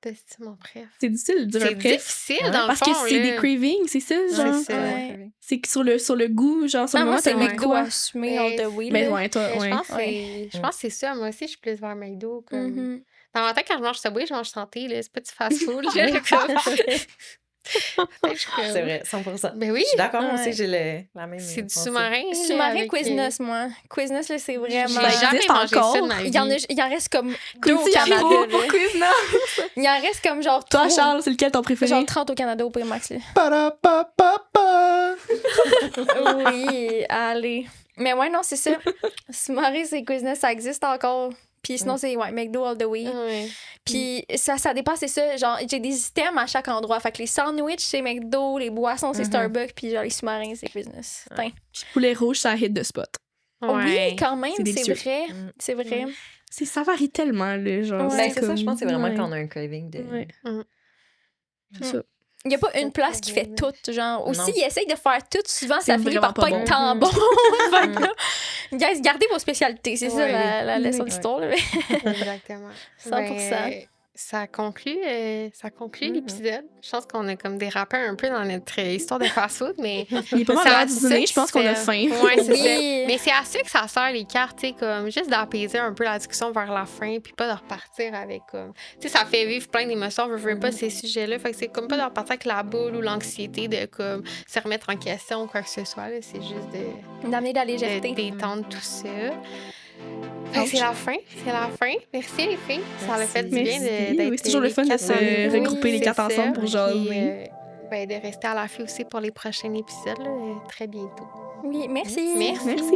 C'est mon préf. C'est difficile de dire C'est un préf. difficile, Ouais, dans le Parce fond. que c'est là. des cravings, c'est ça, genre. C'est ça. Ouais. C'est que sur le goût, genre, sur Non, le moi, moment, c'est t'as ouais. mis McDo quoi? assumé Mais- all the way. Mais là. ouais, toi, Je ouais. pense que Ouais. je pense que c'est ça. Moi aussi, je suis plus vers McDo. Comme... Mhm. Dans mon temps, quand je mange Subway, je mange santé. Là. C'est pas du fast-food. là, comme- C'est vrai, 100%. Ben oui. Je suis d'accord, moi Ouais. aussi, j'ai la même. C'est du pensée. sous-marin. là, Sous-marin avec, Quiznos, moi. Quiznos, là, c'est vraiment... J'ai Ça jamais existe mangé ça de encore? ma vie. Il en reste comme deux au Comme si Canada. pour là. Quiznos. Il en reste comme genre Toi, 3. Charles, c'est lequel ton préféré? Genre 30 au Canada au Primax. Là. Pa-da-pa-pa-pa. Oui, allez. Mais ouais, non, c'est ça. Sous-marin, c'est Quiznos, ça existe encore. Puis sinon, c'est McDo all the way. Ouais. Puis ça dépend, c'est ça. Genre, j'ai des items à chaque endroit. Fait que les sandwichs, c'est McDo, les boissons, c'est Starbucks, puis genre les sous-marins, c'est Quiznos. Tain. Puis poulet rouge, ça hit de spot. Oui, quand même, C'est c'est délicieux. vrai. Mm. C'est vrai. Ça varie tellement, là, genre. Ouais. Ben, c'est ça, je pense que c'est vraiment ouais. quand on a un craving de. Ouais. Mm. C'est ça. Il n'y a pas une place qui fait tout. Genre, aussi, Non. ils essayent de faire tout. Souvent, C'est ça finit vraiment par pas pas être bon. tant bon. Fait que là, guys, gardez vos spécialités. C'est ça Ouais. la leçon Ouais. d'histoire. Là. Exactement. 100%. Ben, ça conclut Mhm. l'épisode. Je pense qu'on a comme dérapé un peu dans notre histoire de fast-food, mais Il est pas mal c'est l'heure à du ça dîner, que je pense qu'on a ça- faim. Ouais, c'est ça. Oui. Mais c'est à ça que ça sert les cartes, tu sais, comme juste d'apaiser un peu la discussion vers la fin, puis pas de repartir avec comme. Tu sais, ça fait vivre plein d'émotions, je veux pas ces sujets-là. Fait que c'est comme pas de repartir avec la boule ou l'anxiété de comme se remettre en question ou quoi que ce soit. Là. C'est juste D'amener de la de légèreté. détendre tout ça. Fait que Ouch. c'est la fin. C'est la fin. Merci les filles. Ça a fait du bien Merci. d'être Oui, c'est toujours le les fun de quatre se ensemble. regrouper les C'est 4 ça. ensemble pour Puis, jaser. de rester à l'affût aussi pour les prochains épisodes, là, très bientôt. Oui, merci. Merci. Merci.